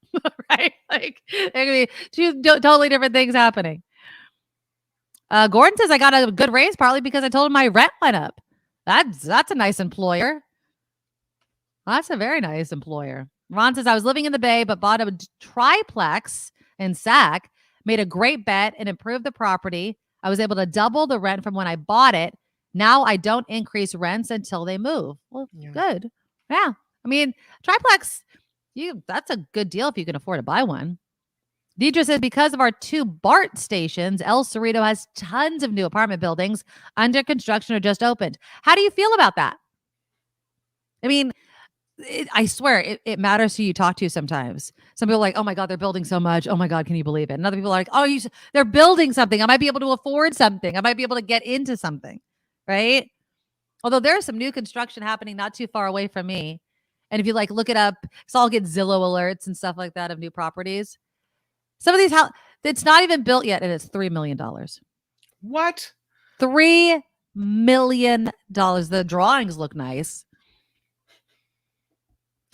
right? Like there could be 2 totally different things happening. Gordon says, I got a good raise partly because I told him my rent went up. That's a nice employer. That's a very nice employer. Ron says, I was living in the Bay, but bought a triplex in Sac, made a great bet and improved the property. I was able to double the rent from when I bought it. Now I don't increase rents until they move. Well, good. Yeah. I mean, triplex, that's a good deal if you can afford to buy one. Deidre says, because of our 2 BART stations, El Cerrito has tons of new apartment buildings under construction or just opened. How do you feel about that? I mean, I swear it matters who you talk to sometimes. Some people are like, oh my God, they're building so much. Oh my God, can you believe it? And other people are like, oh, they're building something. I might be able to afford something. I might be able to get into something, right? Although there's some new construction happening not too far away from me. And if you look it up, so I'll get Zillow alerts and stuff like that of new properties. Some of these, it's not even built yet, and it's $3 million. What? $3 million. The drawings look nice.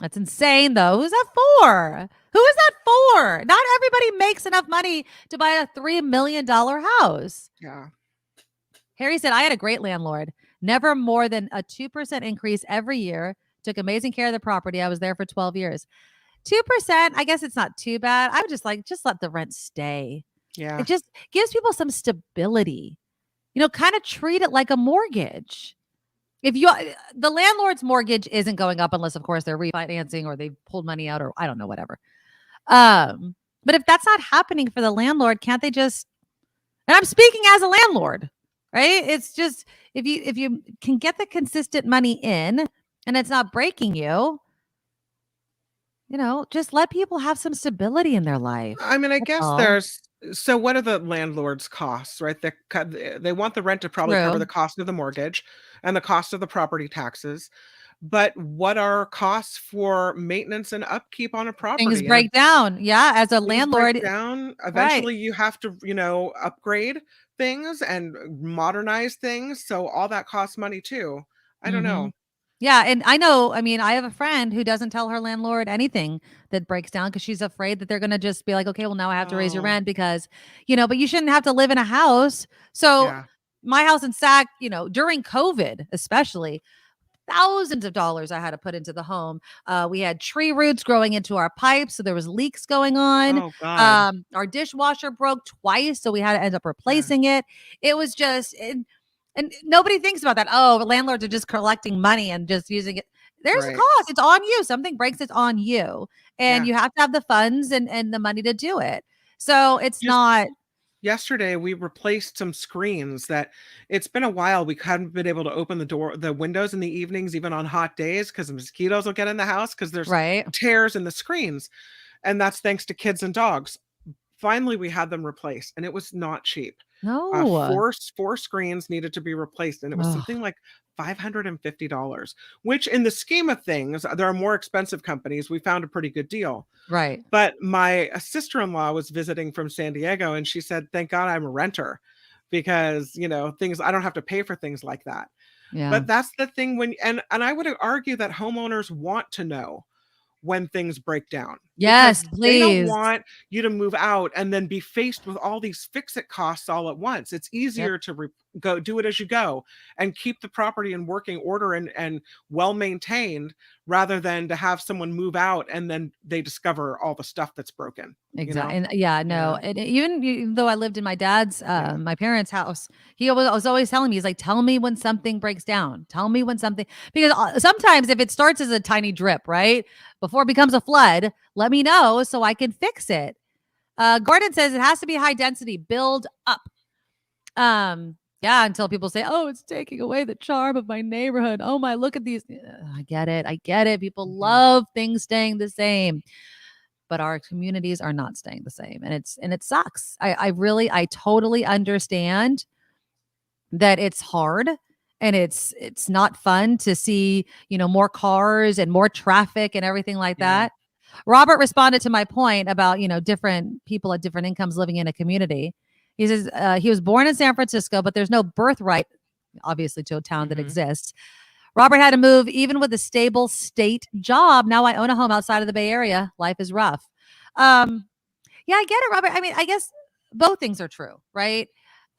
That's insane, though. Who's that for? Who is that for? Not everybody makes enough money to buy a $3 million house. Yeah. Harry said, I had a great landlord. Never more than a 2% increase every year. Took amazing care of the property. I was there for 12 years. 2%, I guess it's not too bad. I would just let the rent stay. Yeah. It just gives people some stability. Kind of treat it like a mortgage. If the landlord's mortgage isn't going up unless, of course, they're refinancing or they pulled money out or I don't know, whatever. But if that's not happening for the landlord, can't they just, And I'm speaking as a landlord, right? It's just if you can get the consistent money in and it's not breaking you, just let people have some stability in their life. I mean, I That's guess all. so what are the landlord's costs, right? They want the rent to probably cover the True. cost of the mortgage and the cost of the property taxes. But what are costs for maintenance and upkeep on a Things property? And if break down. Yeah, as a things break landlord, down, right. eventually you have to, upgrade things and modernize things. So all that costs money too. I don't Mhm. know. Yeah, and I know, I mean, I have a friend who doesn't tell her landlord anything that breaks down because she's afraid that they're going to just be like, okay, well, now I have to raise your Oh, rent because, but you shouldn't have to live in a house. So yeah. my house in Sac, during COVID, especially, thousands of dollars I had to put into the home. We had tree roots growing into our pipes, so there was leaks going on. Oh God. Our dishwasher broke twice, so we had to end up Yeah. replacing it. It was just, and nobody thinks about that. Oh, landlords are just collecting money and just using it. There's a Right. cost. It's on you. Something breaks, it's on you, and Yeah. you have to have the funds and the money to do it. So it's Just not. yesterday we replaced some screens that it's been a while. We hadn't been able to open the windows in the evenings, even on hot days, because the mosquitoes will get in the house because there's Right. tears in the screens. And that's thanks to kids and dogs. Finally, we had them replaced, and it was not cheap. No. Four screens needed to be replaced, and it was Ugh. something like $550, which in the scheme of things, there are more expensive companies. We found a pretty good deal. Right. But my sister-in-law was visiting from San Diego, and she said, "Thank God I'm a renter because, things I don't have to pay for things like that." Yeah. But that's the thing and I would argue that homeowners want to know when things break down because Yes, they don't please. want you to move out and then be faced with all these fix-it costs all at once. It's Yep. easier to go do it as you go and keep the property in working order and well maintained rather than to have someone move out and then they discover all the stuff that's broken. Exactly. And yeah, no. Yeah. And even though I lived in my dad's, my parents' house, he was always telling me, he's like, tell me when something breaks down. Tell me when something, because sometimes if it starts as a tiny drip, right, before it becomes a flood, let me know so I can fix it. Gordon says it has to be high density, build up. Yeah, until people say, oh, it's taking away the charm of my neighborhood. Oh my, look at these. I get it. People love things staying the same. But our communities are not staying the same. And it sucks. I totally understand that it's hard and it's not fun to see, more cars and more traffic and everything like that. Robert responded to my point about, different people at different incomes living in a community. He says he was born in San Francisco, but there's no birthright, obviously, to a town that exists. Robert had to move even with a stable state job. Now I own a home outside of the Bay Area. Life is rough. Yeah, I get it, Robert. I mean, I guess both things are true, right?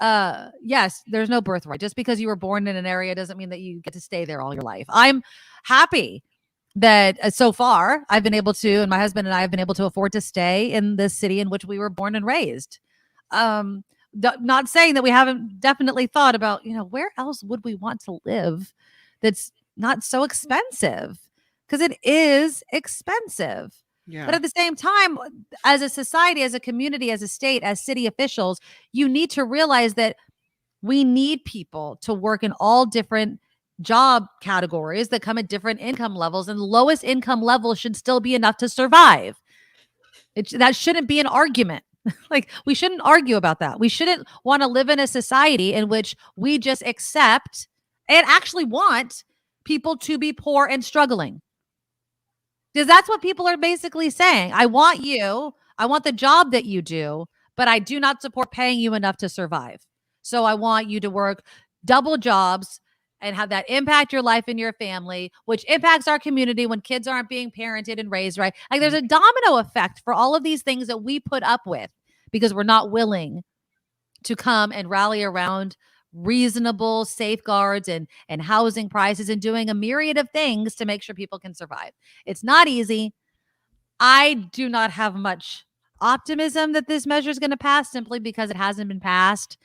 Yes, there's no birthright. Just because you were born in an area doesn't mean that you get to stay there all your life. I'm happy that so far I've been able to, and my husband and I have been able to afford to stay in the city in which we were born and raised. Not saying that we haven't definitely thought about, where else would we want to live that's not so expensive, because it is expensive. Yeah. But at the same time, as a society, as a community, as a state, as city officials, you need to realize that we need people to work in all different job categories that come at different income levels, and the lowest income level should still be enough to survive. That shouldn't be an argument. Like, we shouldn't argue about that. We shouldn't want to live in a society in which we just accept and actually want people to be poor and struggling. Because that's what people are basically saying. I want the job that you do, but I do not support paying you enough to survive. So I want you to work double jobs and have that impact your life and your family, which impacts our community when kids aren't being parented and raised right. Like, there's a domino effect for all of these things that we put up with because we're not willing to come and rally around reasonable safeguards and housing prices and doing a myriad of things to make sure people can survive. It's not easy. I do not have much optimism that this measure is going to pass, simply because it hasn't been passed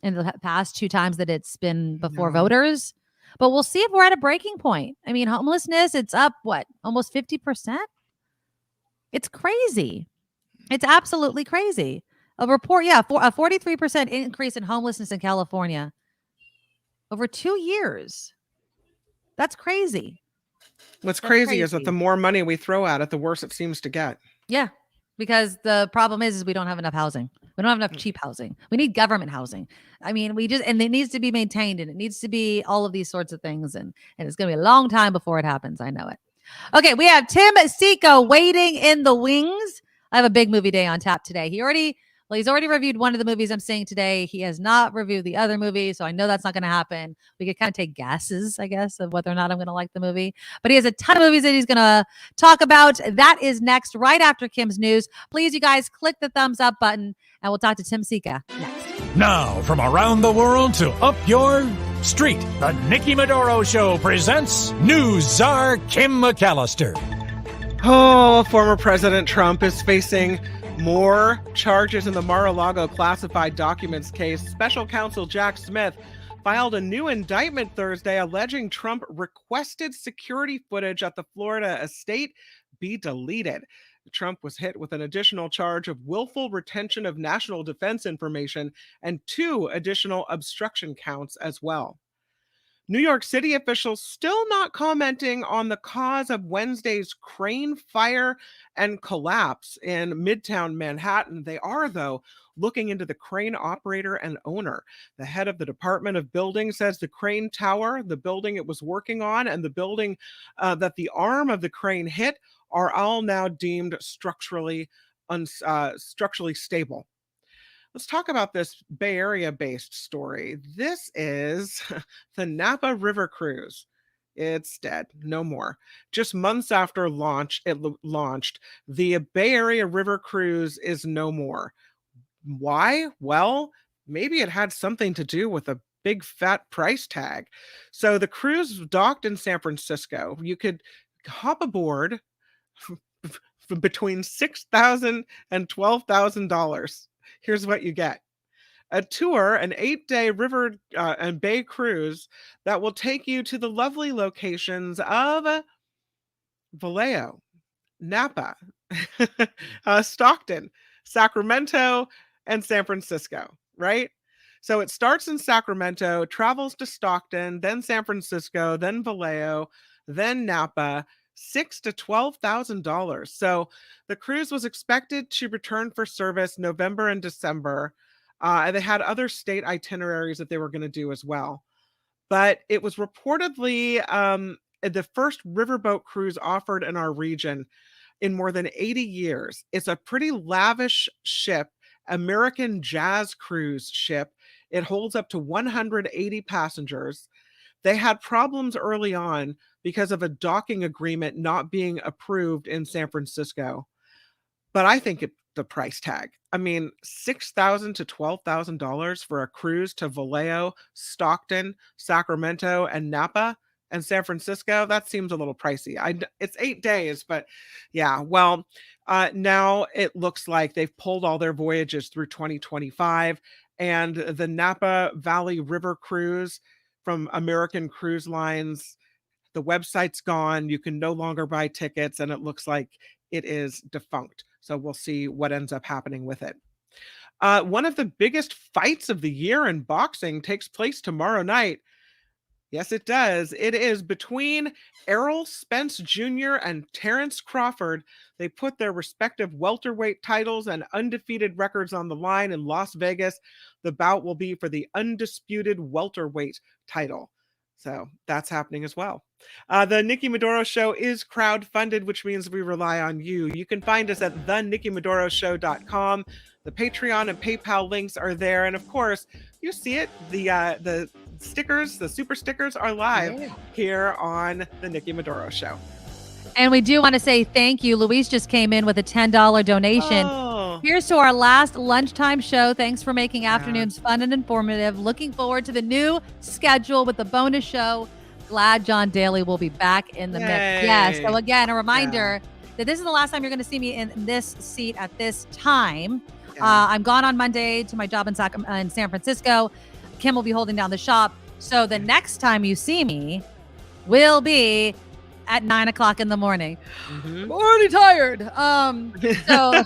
in the past 2 times that it's been before voters. But we'll see if we're at a breaking point. I mean, homelessness, it's up, almost 50%? It's crazy. It's absolutely crazy. A report, a 43% increase in homelessness in California over 2 years. That's crazy. What's crazy is that the more money we throw at it, the worse it seems to get. Yeah, because the problem is we don't have enough housing. We don't have enough cheap housing. We need government housing. I mean, and it needs to be maintained, and it needs to be all of these sorts of things. And it's going to be a long time before it happens. I know it. Okay, we have Tim Sika waiting in the wings. I have a big movie day on tap today. He's already reviewed one of the movies I'm seeing today. He has not reviewed the other movie, so I know that's not going to happen. We could kind of take guesses, I guess, of whether or not I'm going to like the movie. But he has a ton of movies that he's going to talk about. That is next, right after Kim's news. Please, you guys, click the thumbs up button, and we'll talk to Tim Sika next. Now, from around the world to up your street, the Nikki Medoro Show presents News Czar Kim McAllister. Oh, former President Trump is facing more charges in the Mar-a-Lago classified documents case. Special counsel Jack Smith filed a new indictment Thursday alleging Trump requested security footage at the Florida estate be deleted. Trump was hit with an additional charge of willful retention of national defense information and 2 additional obstruction counts as well. New York City officials still not commenting on the cause of Wednesday's crane fire and collapse in Midtown Manhattan. They are, though, looking into the crane operator and owner. The head of the Department of Building says the crane tower, the building it was working on, and the building that the arm of the crane hit are all now deemed structurally stable. Let's talk about this Bay Area-based story. This is the Napa River cruise. It's dead. No more. Just months after it launched, the Bay Area River cruise is no more. Why? Well, maybe it had something to do with a big fat price tag. So the cruise docked in San Francisco. You could hop aboard between $6,000 and $12,000. Here's what you get. A tour, an 8-day river and bay cruise that will take you to the lovely locations of Vallejo, Napa, Stockton, Sacramento, and San Francisco, right? So it starts in Sacramento, travels to Stockton, then San Francisco, then Vallejo, then Napa, $6,000 to $12,000. So the cruise was expected to return for service November and December. And they had other state itineraries that they were going to do as well. But it was reportedly the first riverboat cruise offered in our region in more than 80 years. It's a pretty lavish ship, American Jazz cruise ship. It holds up to 180 passengers. They had problems early on because of a docking agreement not being approved in San Francisco. But I think the price tag. I mean, $6,000 to $12,000 for a cruise to Vallejo, Stockton, Sacramento, and Napa and San Francisco. That seems a little pricey. It's 8 days, but yeah. Well, now it looks like they've pulled all their voyages through 2025, and the Napa Valley River cruise from American Cruise Lines, the website's gone. You can no longer buy tickets, and it looks like it is defunct. So we'll see what ends up happening with it. One of the biggest fights of the year in boxing takes place tomorrow night. Yes, it does. It is between Errol Spence Jr. and Terrence Crawford. They put their respective welterweight titles and undefeated records on the line in Las Vegas. The bout will be for the undisputed welterweight title. So that's happening as well. The Nikki Medoro Show is crowdfunded, which means we rely on you. You can find us at thenikkimedoroshow.com. The Patreon and PayPal links are there. And of course, you see it, the stickers, the super stickers are live here on the Nikki Medoro Show. And we do want to say thank you. Luis just came in with a $10 donation. Oh. Here's to our last lunchtime show. Thanks for making afternoons fun and informative. Looking forward to the new schedule with the bonus show. Glad John Daly will be back in the mix. Yes. So again, a reminder that this is the last time you're going to see me in this seat at this time. I'm gone on Monday to my job in San Francisco. Kim will be holding down the shop. So the next time you see me will be at 9 o'clock in the morning. Already tired. So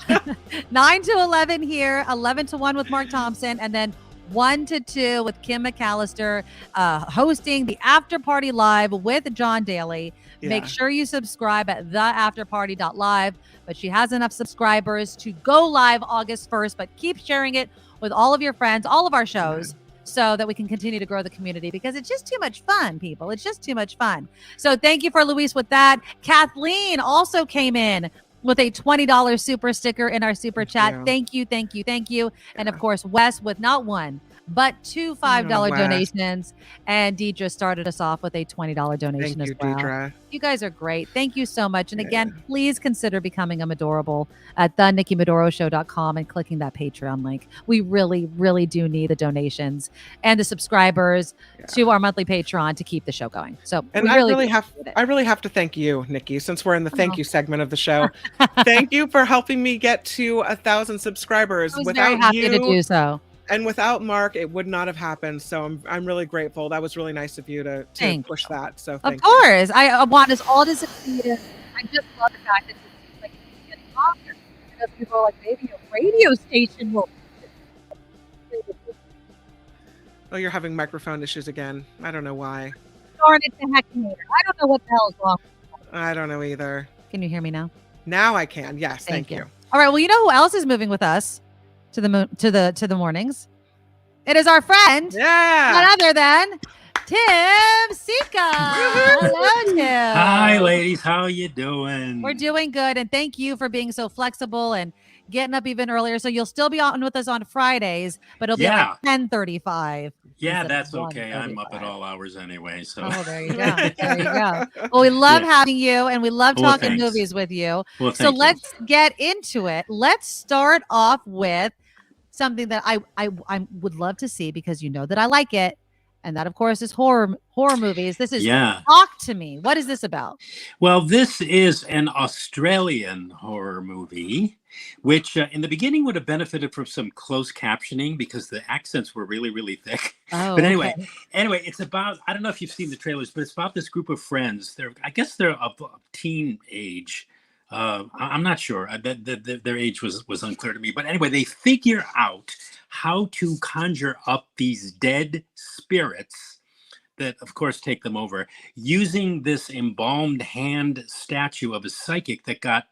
9 to 11 here, 11 to 1 with Mark Thompson, and then 1 to 2 with Kim McAllister, hosting the After Party Live with John Daly. Make sure you subscribe at theafterparty.live. But she has enough subscribers to go live August 1st, but keep sharing it with all of your friends, all of our shows, so that we can continue to grow the community, because it's just too much fun, people. It's just too much fun. So thank you for Luis with that. Kathleen also came in with a $20 super sticker in our super chat. Thank you. And of course, Wes with not one, but two $5 donations. And Deidre started us off with a $20 donation as well. Deidre. You guys are great. Thank you so much. And again, please consider becoming a Medorable at thenikkimedoroshow.com and clicking that Patreon link. We really, really do need the donations and the subscribers to our monthly Patreon to keep the show going. So, and I really have to thank you, Nikki, since we're in the thank you segment of the show. Thank you for helping me get to 1,000 subscribers. I was very happy to do so. And without Mark, it would not have happened. So I'm really grateful. That was really nice of you to push that. So thank you. Of course. I want us all to succeed. I just love the fact that it's like getting popular. Because people are like, maybe a radio station will. Oh, you're having microphone issues again. I don't know why. Darn it, the heck, I don't know what the hell is wrong. I don't know either. Can you hear me now? Now I can. Yes, thank you. All right. Well, you know who else is moving with us to the mornings? It is our friend, none other than Tim Sika. Hello, Tim. Hi, ladies. How you doing? We're doing good, and thank you for being so flexible and getting up even earlier. So you'll still be on with us on Fridays, but it'll be like 10:35. Yeah, that's okay. I'm up at all hours anyway. So there you go. There you go. Well, we love having you, and we love talking movies with you. Well, so let's get into it. Let's start off with something that I would love to see, because you know that I like it. And that, of course, is horror movies. This is Talk to Me. What is this about? Well, this is an Australian horror movie, which in the beginning would have benefited from some closed captioning because the accents were really, really thick. Oh, but anyway, it's about, I don't know if you've seen the trailers, but it's about this group of friends. I guess they're of teen age. I'm not sure. Their age was unclear to me. But anyway, they figure out how to conjure up these dead spirits that, of course, take them over, using this embalmed hand statue of a psychic that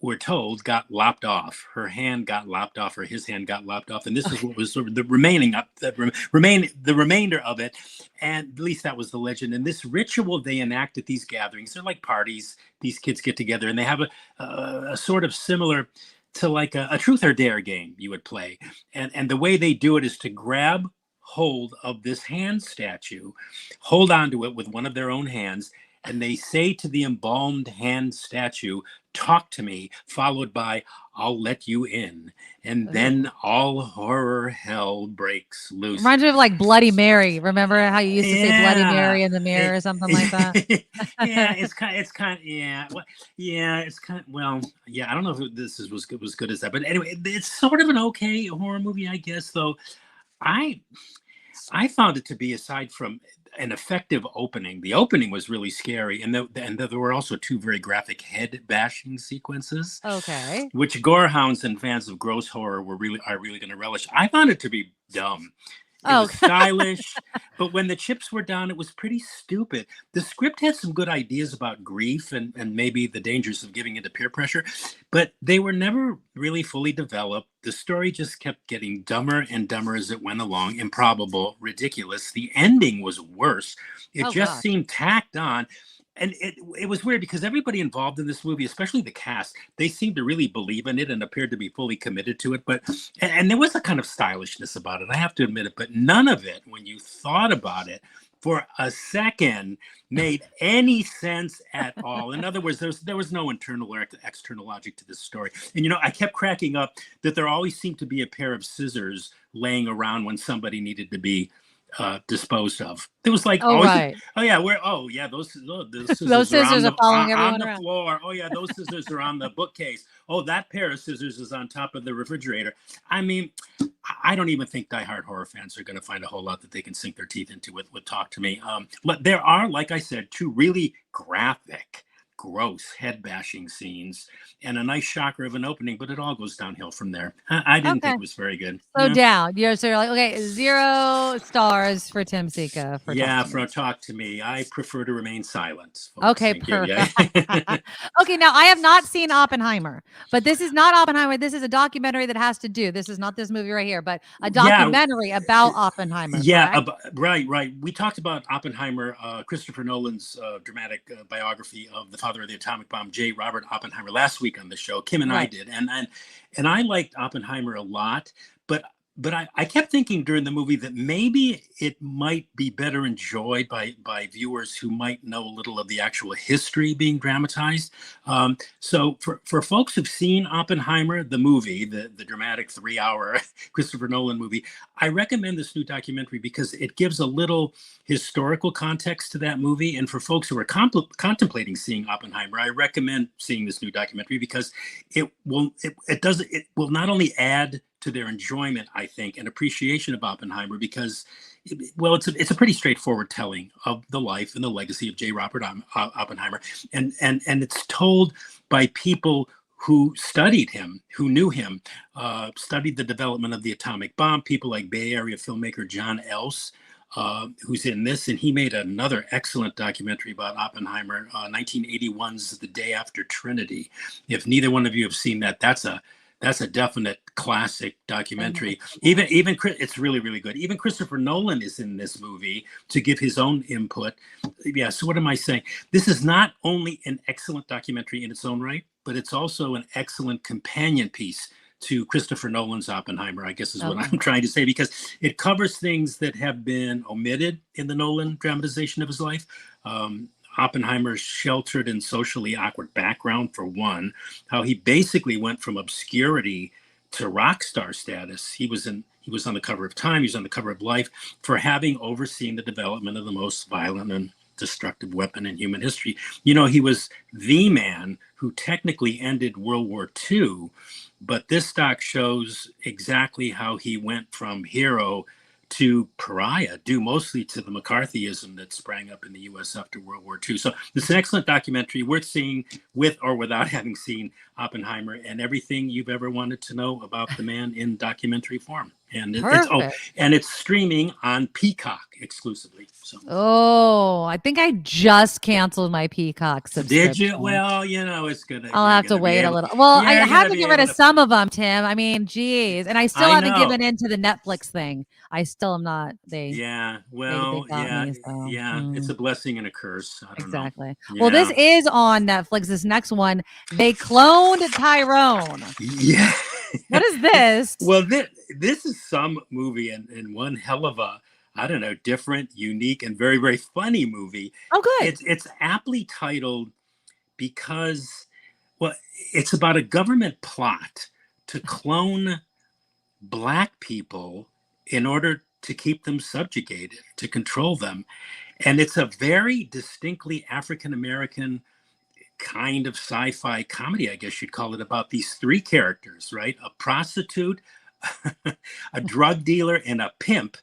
we're told, got lopped off. Her hand got lopped off, or his hand got lopped off. And this is what was sort of the remainder of it. And at least that was the legend. And this ritual they enact at these gatherings, they're like parties. These kids get together and they have a sort of similar to like a truth or dare game you would play. And the way they do it is to grab hold of this hand statue, hold on to it with one of their own hands, and they say to the embalmed hand statue, "Talk to me," followed by, "I'll let you in." And then all horror hell breaks loose. Reminds me of like Bloody Mary. Remember how you used to say Bloody Mary in the mirror or something like that? I don't know if this was good as that, but anyway, it's sort of an okay horror movie, I guess. Though I found it to be, aside from an effective opening. The opening was really scary, and there were also two very graphic head bashing sequences. Okay. Which gorehounds and fans of gross horror are really going to relish. I found it to be dumb. It was stylish, but when the chips were down, it was pretty stupid. The script had some good ideas about grief and maybe the dangers of giving into peer pressure, but they were never really fully developed. The story just kept getting dumber and dumber as it went along, improbable, ridiculous. The ending was worse. It seemed tacked on. And it was weird because everybody involved in this movie, especially the cast, they seemed to really believe in it and appeared to be fully committed to it. And there was a kind of stylishness about it, I have to admit it, but none of it, when you thought about it for a second, made any sense at all. In other words, there was no internal or external logic to this story. And, I kept cracking up that there always seemed to be a pair of scissors laying around when somebody needed to be disposed of. It was like, those scissors are following everyone on the around. floor. Oh yeah, those scissors are on the bookcase. Oh, that pair of scissors is on top of the refrigerator. I mean, I don't even think diehard horror fans are going to find a whole lot that they can sink their teeth into with Talk to Me. But there are, like I said, 2 really graphic, gross head bashing scenes and a nice shocker of an opening, but it all goes downhill from there. I didn't think it was very good. So down. You're like, okay, 0 stars for Tim Sika. For Talk to Me. I prefer to remain silent. Folks. Okay, Thank perfect. You. Okay, now I have not seen Oppenheimer, but this is not Oppenheimer. This is a documentary that has to do. This is not this movie right here, but a documentary about Oppenheimer. Right. We talked about Oppenheimer, Christopher Nolan's dramatic biography of the father of the atomic bomb, J. Robert Oppenheimer, last week on the show. Kim and I did, and I liked Oppenheimer a lot, but I kept thinking during the movie that maybe it might be better enjoyed by viewers who might know a little of the actual history being dramatized. So for folks who've seen Oppenheimer, the movie, the dramatic 3-hour Christopher Nolan movie, I recommend this new documentary because it gives a little historical context to that movie. And for folks who are contemplating seeing Oppenheimer, I recommend seeing this new documentary because it will not only add to their enjoyment, I think, and appreciation of Oppenheimer, because, it's a pretty straightforward telling of the life and the legacy of J. Robert Oppenheimer, and it's told by people who studied him, who knew him, studied the development of the atomic bomb. People like Bay Area filmmaker John Else, who's in this, and he made another excellent documentary about Oppenheimer, 1981's The Day After Trinity. If neither one of you have seen that, that's a definite classic documentary. Even it's really, really good. Even Christopher Nolan is in this movie to give his own input. Yeah. So what am I saying? This is not only an excellent documentary in its own right, but it's also an excellent companion piece to Christopher Nolan's Oppenheimer, I guess is what I'm trying to say, because it covers things that have been omitted in the Nolan dramatization of his life. Oppenheimer's sheltered and socially awkward background, for one, how he basically went from obscurity to rock star status. He was on the cover of Time, he was on the cover of Life for having overseen the development of the most violent and destructive weapon in human history. He was the man who technically ended World War II, but this doc shows exactly how he went from hero to pariah, due mostly to the McCarthyism that sprang up in the U.S. after World War II. So it's an excellent documentary worth seeing with or without having seen Oppenheimer, and everything you've ever wanted to know about the man in documentary form. And it's streaming on Peacock exclusively. So. I think I just canceled my Peacock subscription. Did you? Well, it's gonna. I'll have to wait a little. Well, I had to get rid of some of them, Tim. I mean, geez, and I still haven't given in to the Netflix thing. I still am not. It's a blessing and a curse. I don't know. Yeah. Well, this is on Netflix. This next one, they cloned Tyrone. Yeah. What is this? Well, this is some movie and one hell of a, I don't know, different, unique, and very, very funny movie. Oh, good. It's aptly titled because, it's about a government plot to clone Black people in order to keep them subjugated, to control them. And it's a very distinctly African-American kind of sci-fi comedy, I guess you'd call it, about these 3 characters, right? A prostitute, a drug dealer, and a pimp,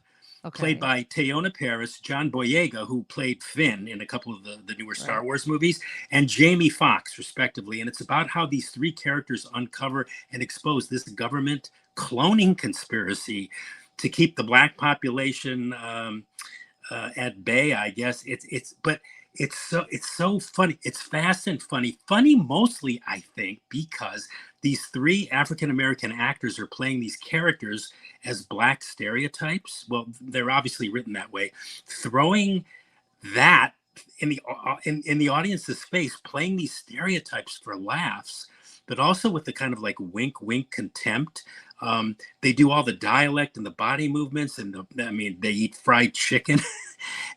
played by Teyonah Parris, John Boyega, who played Finn in a couple of the newer Star Wars movies, and Jamie Foxx, respectively. And it's about how these 3 characters uncover and expose this government cloning conspiracy to keep the Black population at bay, I guess. It's so funny. It's fast and funny. Funny mostly, I think, because these 3 African-American actors are playing these characters as Black stereotypes. Well, they're obviously written that way. Throwing that in the audience's face, playing these stereotypes for laughs, but also with the kind of like wink contempt. They do all the dialect and the body movements, and they eat fried chicken.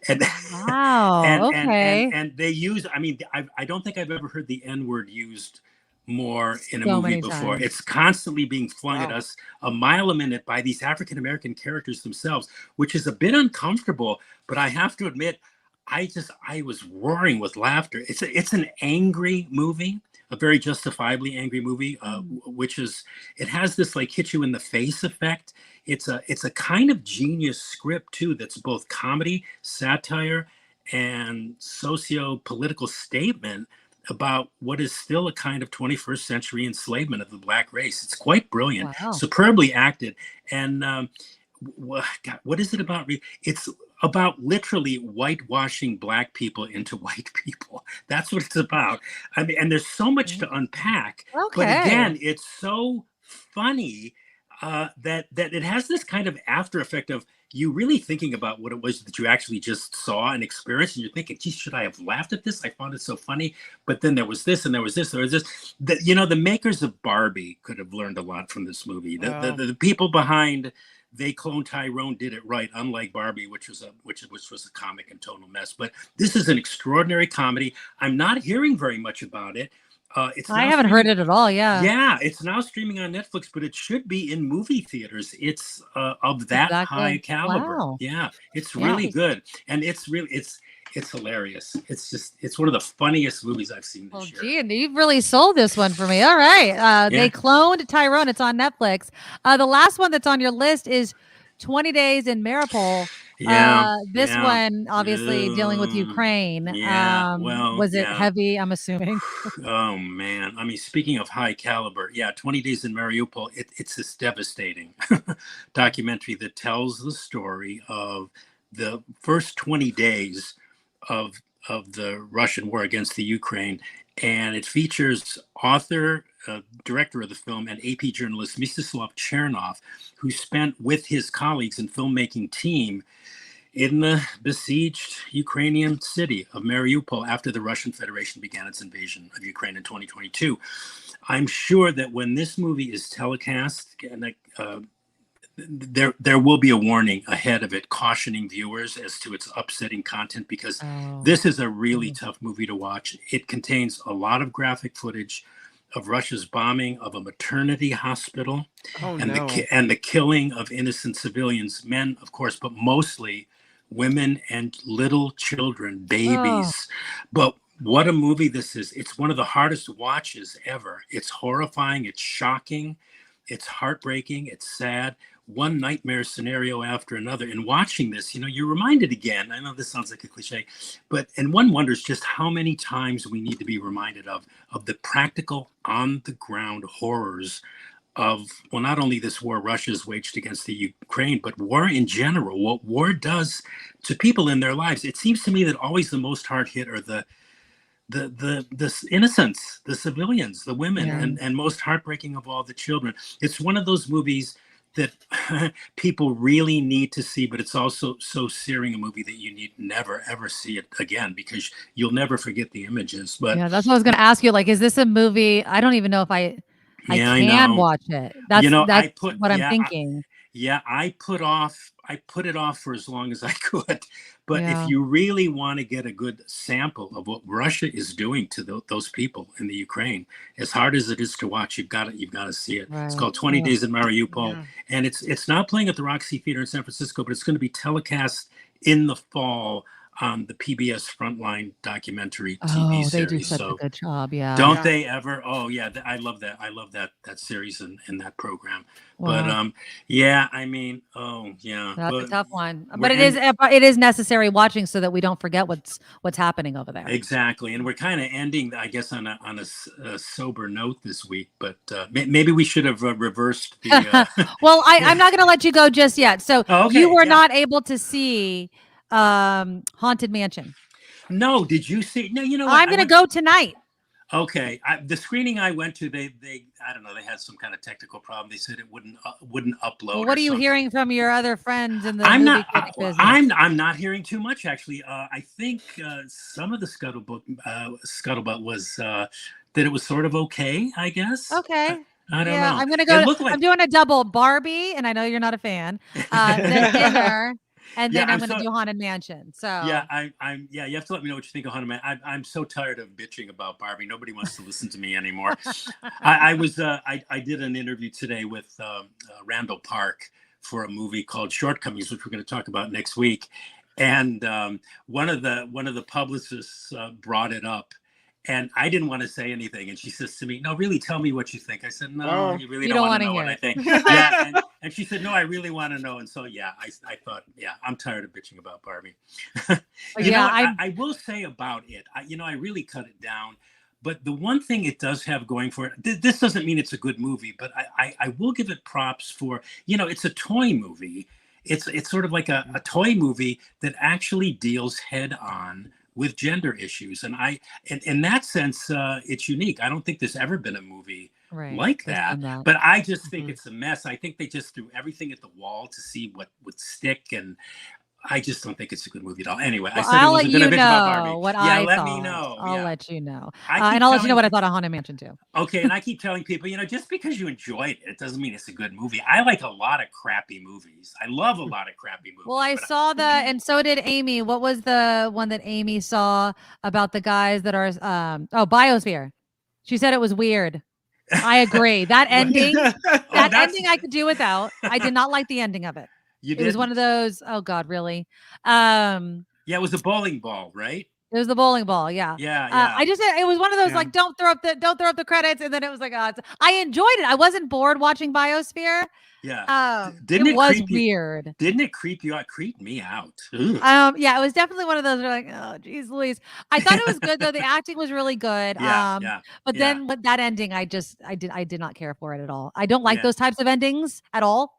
And and they use, I don't think I've ever heard the N-word used more in a movie before. Times. It's constantly being flung at us a mile a minute by these African-American characters themselves, which is a bit uncomfortable, but I have to admit, I was roaring with laughter. It's an angry movie, a very justifiably angry movie, which is, it has this like hit you in the face effect. It's a kind of genius script too, that's both comedy, satire, and socio-political statement about what is still a kind of 21st century enslavement of the Black race. It's quite brilliant, superbly acted. And God, what is it about? It's about literally whitewashing Black people into white people. That's what it's about. I mean, and there's so much to unpack. But again, it's so funny that it has this kind of after effect of you really thinking about what it was that you actually just saw and experienced, and you're thinking, geez, should I have laughed at this? I found it so funny. But then there was this, and there was this, there was this. The makers of Barbie could have learned a lot from this movie. The people behind They Cloned Tyrone did it right, unlike Barbie, which was a comic and total mess. But this is an extraordinary comedy. I'm not hearing very much about it. I haven't heard it at all. Yeah. Yeah, it's now streaming on Netflix, but it should be in movie theaters. It's of that high caliber. Wow. Yeah, it's really good, and it's hilarious. It's one of the funniest movies I've seen this year. Gee, and you've really sold this one for me. All right, They Cloned Tyrone. It's on Netflix. The last one that's on your list is 20 Days in Mariupol. This one obviously dealing with Ukraine. Was it heavy? I'm assuming. Oh man, I mean, speaking of high caliber, 20 Days in Mariupol. It's this devastating documentary that tells the story of the first 20 days of the Russian war against the Ukraine, and it features author, director of the film, and AP journalist Mstislav Chernov, who spent with his colleagues and filmmaking team in the besieged Ukrainian city of Mariupol after the Russian Federation began its invasion of Ukraine in 2022. I'm sure that when this movie is telecast, there will be a warning ahead of it cautioning viewers as to its upsetting content, because this is a really tough movie to watch. It contains a lot of graphic footage of Russia's bombing of a maternity hospital and the killing of innocent civilians, men, of course, but mostly women and little children, babies. But what a movie this is. It's one of the hardest watches ever. It's horrifying, it's shocking, it's heartbreaking, it's sad. One nightmare scenario after another. And watching this, you're reminded again, I know this sounds like a cliche, and one wonders just how many times we need to be reminded of the practical on the ground horrors of, well, not only this war Russia's waged against the Ukraine, but war in general, what war does to people in their lives. It seems to me that always the most hard hit are the innocents, the civilians, the women, and most heartbreaking of all, the children. It's one of those movies that people really need to see, but it's also so searing a movie that you need never ever see it again, because you'll never forget the images. But that's what I was going to ask you. Like, is this a movie? I don't even know if I can watch it. That's what I'm thinking. I put it off for as long as I could. But if you really want to get a good sample of what Russia is doing to those people in the Ukraine, as hard as it is to watch, you've got to see it. Right. It's called 20 Days in Mariupol, and it's not playing at the Roxy Theater in San Francisco, but it's going to be telecast in the fall on the PBS Frontline documentary TV series. They do such a good job, Don't they ever? Oh yeah, I love that. I love that series and that program. Wow. But I mean, that's a tough one. But it is necessary watching so that we don't forget what's happening over there. Exactly, and we're kind of ending, I guess, on a sober note this week. But maybe we should have reversed the. Well, I'm not going to let you go just yet. So you were not able to see Haunted Mansion. No, did you see? No, you know what? I'm going to go tonight. Okay, the screening I went to, they I don't know, they had some kind of technical problem. They said it wouldn't upload. Well, what are you hearing from your other friends in the I'm business? I'm not hearing too much, actually. I think some of the scuttlebutt was that it was sort of okay, I guess. Okay. I don't know. I'm gonna go. I'm doing a double Barbie, and I know you're not a fan. Then dinner. And then I'm going to do Haunted Mansion. So you have to let me know what you think of Haunted Mansion. I'm so tired of bitching about Barbie. Nobody wants to listen to me anymore. I did an interview today with Randall Park for a movie called Shortcomings, which we're going to talk about next week. And one of the publicists brought it up. And I didn't want to say anything. And she says to me, no, really tell me what you think. I said, no, Oh, you really don't want to know what I think. Yeah. And she said, no, I really want to know. And so, yeah, I thought, yeah, I'm tired of bitching about Barbie. I will say about it, I really cut it down. But the one thing it does have going for it, this doesn't mean it's a good movie, but I will give it props for, it's a toy movie. It's sort of like a toy movie that actually deals head on with gender issues. And in that sense, it's unique. I don't think there's ever been a movie like that. But I just think it's a mess. I think they just threw everything at the wall to see what would stick. And I just don't think it's a good movie at all. Anyway, well, I said I'll it let wasn't you going to bitch about know Barbie. what Yeah, I let thought. me know. I'll Yeah. let you know. And I'll let you know what I thought of Haunted Mansion too. Okay, and I keep telling people, just because you enjoyed it, it doesn't mean it's a good movie. I like a lot of crappy movies. I love a lot of crappy movies. Well, I saw that, and so did Amy. What was the one that Amy saw about the guys that are Biosphere? She said it was weird. I agree. That ending, ending I could do without. I did not like the ending of it. It was one of those, oh God, really? Yeah, it was a bowling ball, right? It was the bowling ball, yeah. Yeah. It was one of those like don't throw up the credits, and then it was like I enjoyed it. I wasn't bored watching Biosphere. Yeah. It was weird. Didn't it creep you out? Creep me out. Ugh. Yeah, it was definitely one of those where like, oh geez Louise. I thought it was good though. The acting was really good. But then with that ending, I did not care for it at all. I don't like those types of endings at all.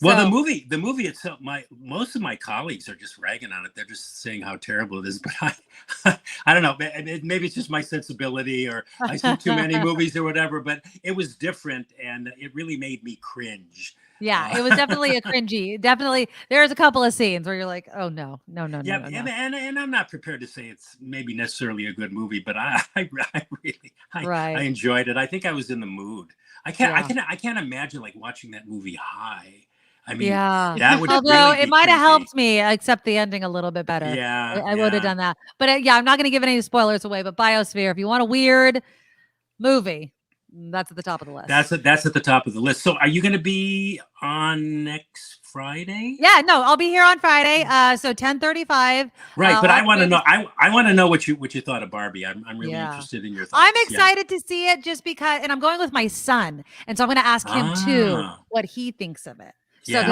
Well, the movie itself, most of my colleagues are just ragging on it. They're just saying how terrible it is. But I don't know. Maybe it's just my sensibility, or I see too many movies or whatever. But it was different, and it really made me cringe. Yeah, it was definitely a cringy. Definitely, there's a couple of scenes where you're like, oh no. Yeah, and I'm not prepared to say it's maybe necessarily a good movie, but I enjoyed it. I think I was in the mood. I can't imagine like watching that movie high. I mean, that would although really it might have helped me accept the ending a little bit better. Yeah, I would have done that. But I'm not going to give any spoilers away. But Biosphere, if you want a weird movie, that's at the top of the list. That's at the top of the list. So, are you going to be on next Friday? Yeah, no, I'll be here on Friday. So 10:35. Right, but I want to know. I want to know what you thought of Barbie. I'm really interested in your thoughts. I'm excited to see it just because, and I'm going with my son, and so I'm going to ask him too what he thinks of it. So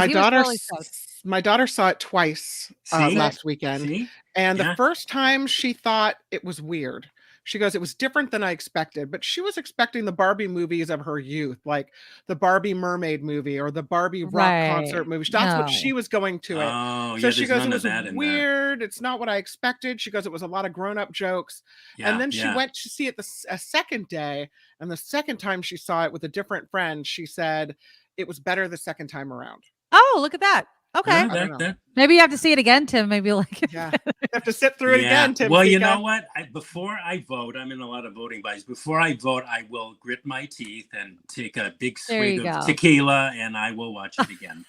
my daughter saw it twice last weekend. And the first time she thought it was weird. She goes, it was different than I expected, but she was expecting the Barbie movies of her youth, like the Barbie mermaid movie or the Barbie rock concert movie. That's what she was going to it. Oh, so she goes, it was weird. It's not what I expected. She goes, it was a lot of grown-up jokes. And then she went to see it a second day. And the second time she saw it with a different friend, she said it was better the second time around. Oh, look at that. Okay. Maybe you have to see it again, Tim. Maybe like you have to sit through it again, Tim. Well, Sika. you know what? Before I vote, I'm in a lot of voting bodies. Before I vote, I will grit my teeth and take a big swig of tequila, and I will watch it again.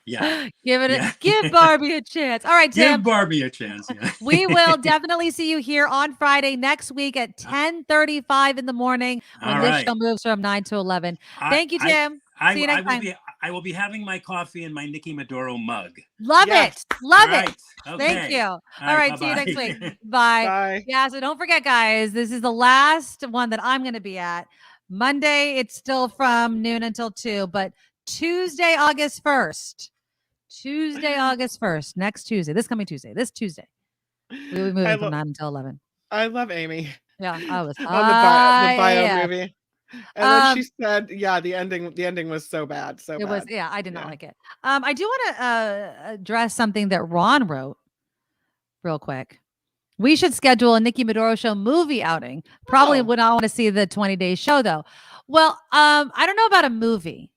Yeah. Give Barbie a chance. All right, Tim. Give Barbie a chance. Yeah. We will definitely see you here on Friday next week at 10:35 in the morning when this show moves from 9 to 11. Thank you, Tim. See you next time. I will be having my coffee in my Nikki Medoro mug. Love it. Love it. Okay. Thank you. All right. See you next week. Bye. Bye. Yeah. So don't forget, guys, this is the last one that I'm going to be at. Monday, it's still from noon until 2, but Tuesday, August 1st, next Tuesday, this Tuesday, we'll be moving from 9 until 11. I love Amy. Yeah. I was on the bio movie. And then she said, the ending was so bad. So it was, I did not like it. I do want to address something that Ron wrote real quick. We should schedule a Nikki Medoro Show movie outing. Probably would not want to see the 20-day show though. Well, I don't know about a movie,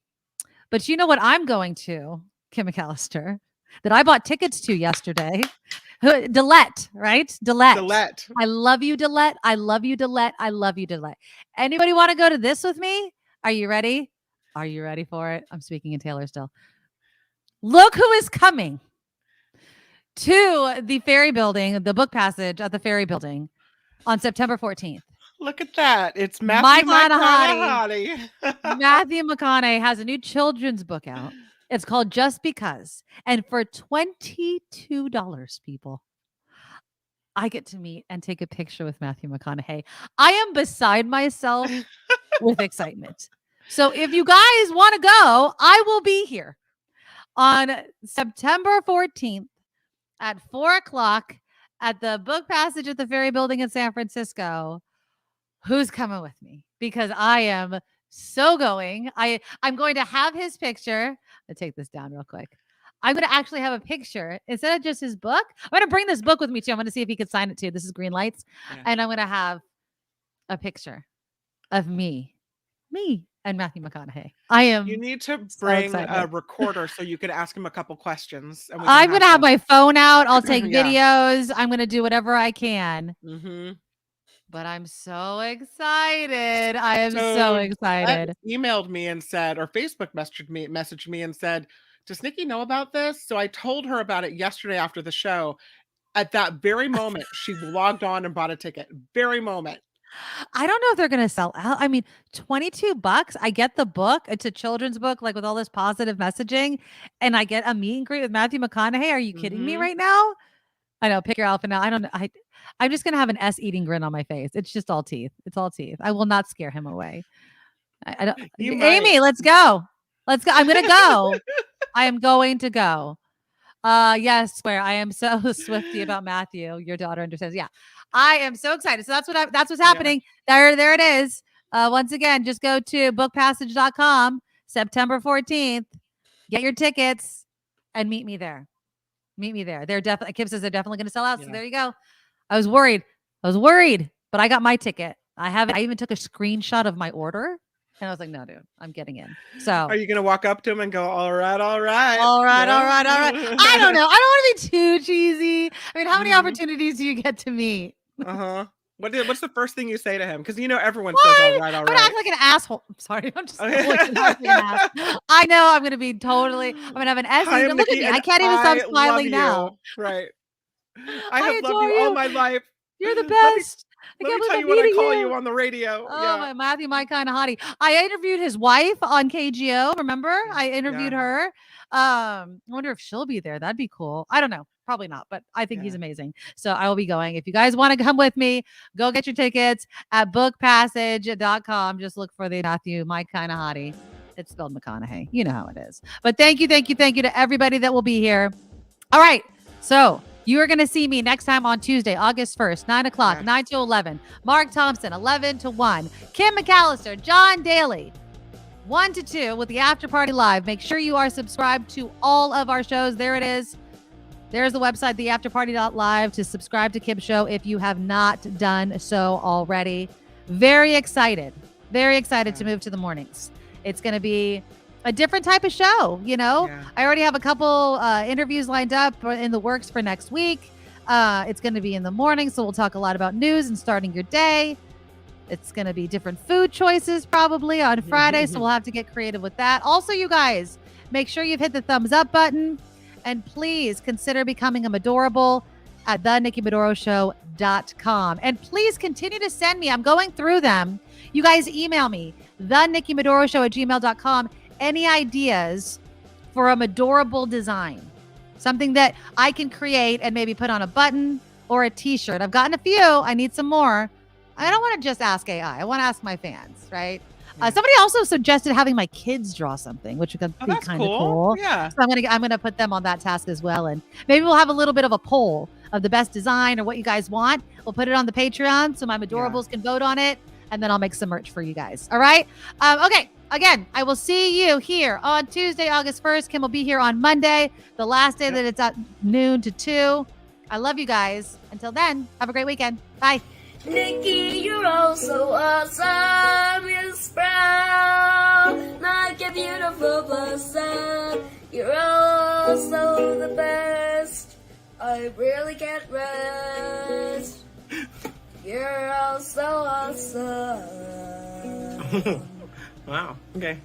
but you know what I'm going to, Kim McAllister, that I bought tickets to yesterday. Dillette, right? Dillette. I love you, Dillette. I love you, Dillette. I love you, Dillette. Anybody want to go to this with me? Are you ready? Are you ready for it? I'm speaking in Taylor still. Look who is coming to the Ferry Building, the book passage at the Ferry Building on September 14th. Look at that. It's Matthew McConaughey. Matthew McConaughey has a new children's book out. It's called Just Because. And for $22, people, I get to meet and take a picture with Matthew McConaughey. I am beside myself with excitement. So if you guys want to go, I will be here on September 14th at 4:00 at the Book Passage at the Ferry Building in San Francisco. Who's coming with me? Because I am so going. I'm going to have his picture. I'll take this down real quick. I'm going to actually have a picture instead of just his book. I'm going to bring this book with me too. I'm going to see if he could sign it too. This is Green Lights. Yeah. And I'm going to have a picture of me and Matthew McConaughey. You need to bring a recorder so you could ask him a couple questions. And I'm going to have my phone out. I'll take videos. I'm going to do whatever I can. Mm-hmm. But I'm so excited. I am so excited. Emailed me and said, or Facebook messaged me and said, does Nikki know about this? So I told her about it yesterday after the show. At that very moment, she logged on and bought a ticket. Very moment. I don't know if they're going to sell out. I mean, $22. I get the book. It's a children's book, like with all this positive messaging. And I get a meet and greet with Matthew McConaughey. Are you kidding me right now? I know. Pick your outfit now. I don't know. I'm just going to have an S-eating grin on my face. It's just all teeth. It's all teeth. I will not scare him away. I don't. Amy, let's go. Let's go. I'm going to go. I am going to go. Yes, swear. I am so Swifty about Matthew. Your daughter understands. Yeah. I am so excited. So that's what's happening. Yeah. There it is. Once again, just go to bookpassage.com, September 14th. Get your tickets and meet me there. Meet me there. Kim says they're definitely going to sell out. So there you go. I was worried, but I got my ticket. I even took a screenshot of my order. And I was like, no, dude, I'm getting in. So are you going to walk up to him and go, all right. I don't know. I don't want to be too cheesy. I mean, how many opportunities do you get to meet? Uh-huh. What's the first thing you say to him? Because everyone says all right. I'm gonna act like an asshole. I'm sorry, I'm just an ass. I know I'm gonna be totally. I'm gonna have an S. Look at me. I can't even stop smiling now. Right. I have loved you all my life. You're the best. Let me tell you when I call you on the radio. Oh, my Matthew, my kind of hottie. I interviewed his wife on KGO. Remember? I interviewed her. I wonder if she'll be there. That'd be cool. I don't know. Probably not, but I think he's amazing. So I will be going. If you guys want to come with me, go get your tickets at bookpassage.com. Just look for the Matthew, my kind of hottie. It's spelled McConaughey. You know how it is. But thank you to everybody that will be here. All right. So you are going to see me next time on Tuesday, August 1st, 9 o'clock, 9 to 11. Mark Thompson, 11 to 1. Kim McAllister, John Daly, 1 to 2 with the After Party Live. Make sure you are subscribed to all of our shows. There it is. There's the website, theafterparty.live, to subscribe to Kim's show if you have not done so already. Very excited to move to the mornings. It's going to be a different type of show, I already have a couple interviews lined up in the works for next week. It's going to be in the morning, so we'll talk a lot about news and starting your day. It's going to be different food choices probably on Friday, so we'll have to get creative with that. Also, you guys, make sure you've hit the thumbs up button, and please consider becoming a Medorable at thenikkimedoroshow.com. And please continue to send me. I'm going through them. You guys email me, thenikkimedoroshow@gmail.com. Any ideas for a Medorable design? Something that I can create and maybe put on a button or a t-shirt. I've gotten a few. I need some more. I don't want to just ask AI. I want to ask my fans, right? Somebody also suggested having my kids draw something, which would be kind of cool. Yeah. So I'm gonna put them on that task as well, and maybe we'll have a little bit of a poll of the best design or what you guys want. We'll put it on the Patreon so my Medorables can vote on it, and then I'll make some merch for you guys. All right. Okay. Again, I will see you here on Tuesday, August 1st. Kim will be here on Monday, the last day that it's at noon to 2. I love you guys. Until then, have a great weekend. Bye. Nikki, you're all so awesome. You're proud, like a beautiful person. You're also the best. I really can't rest. You're all so awesome. Wow. Okay.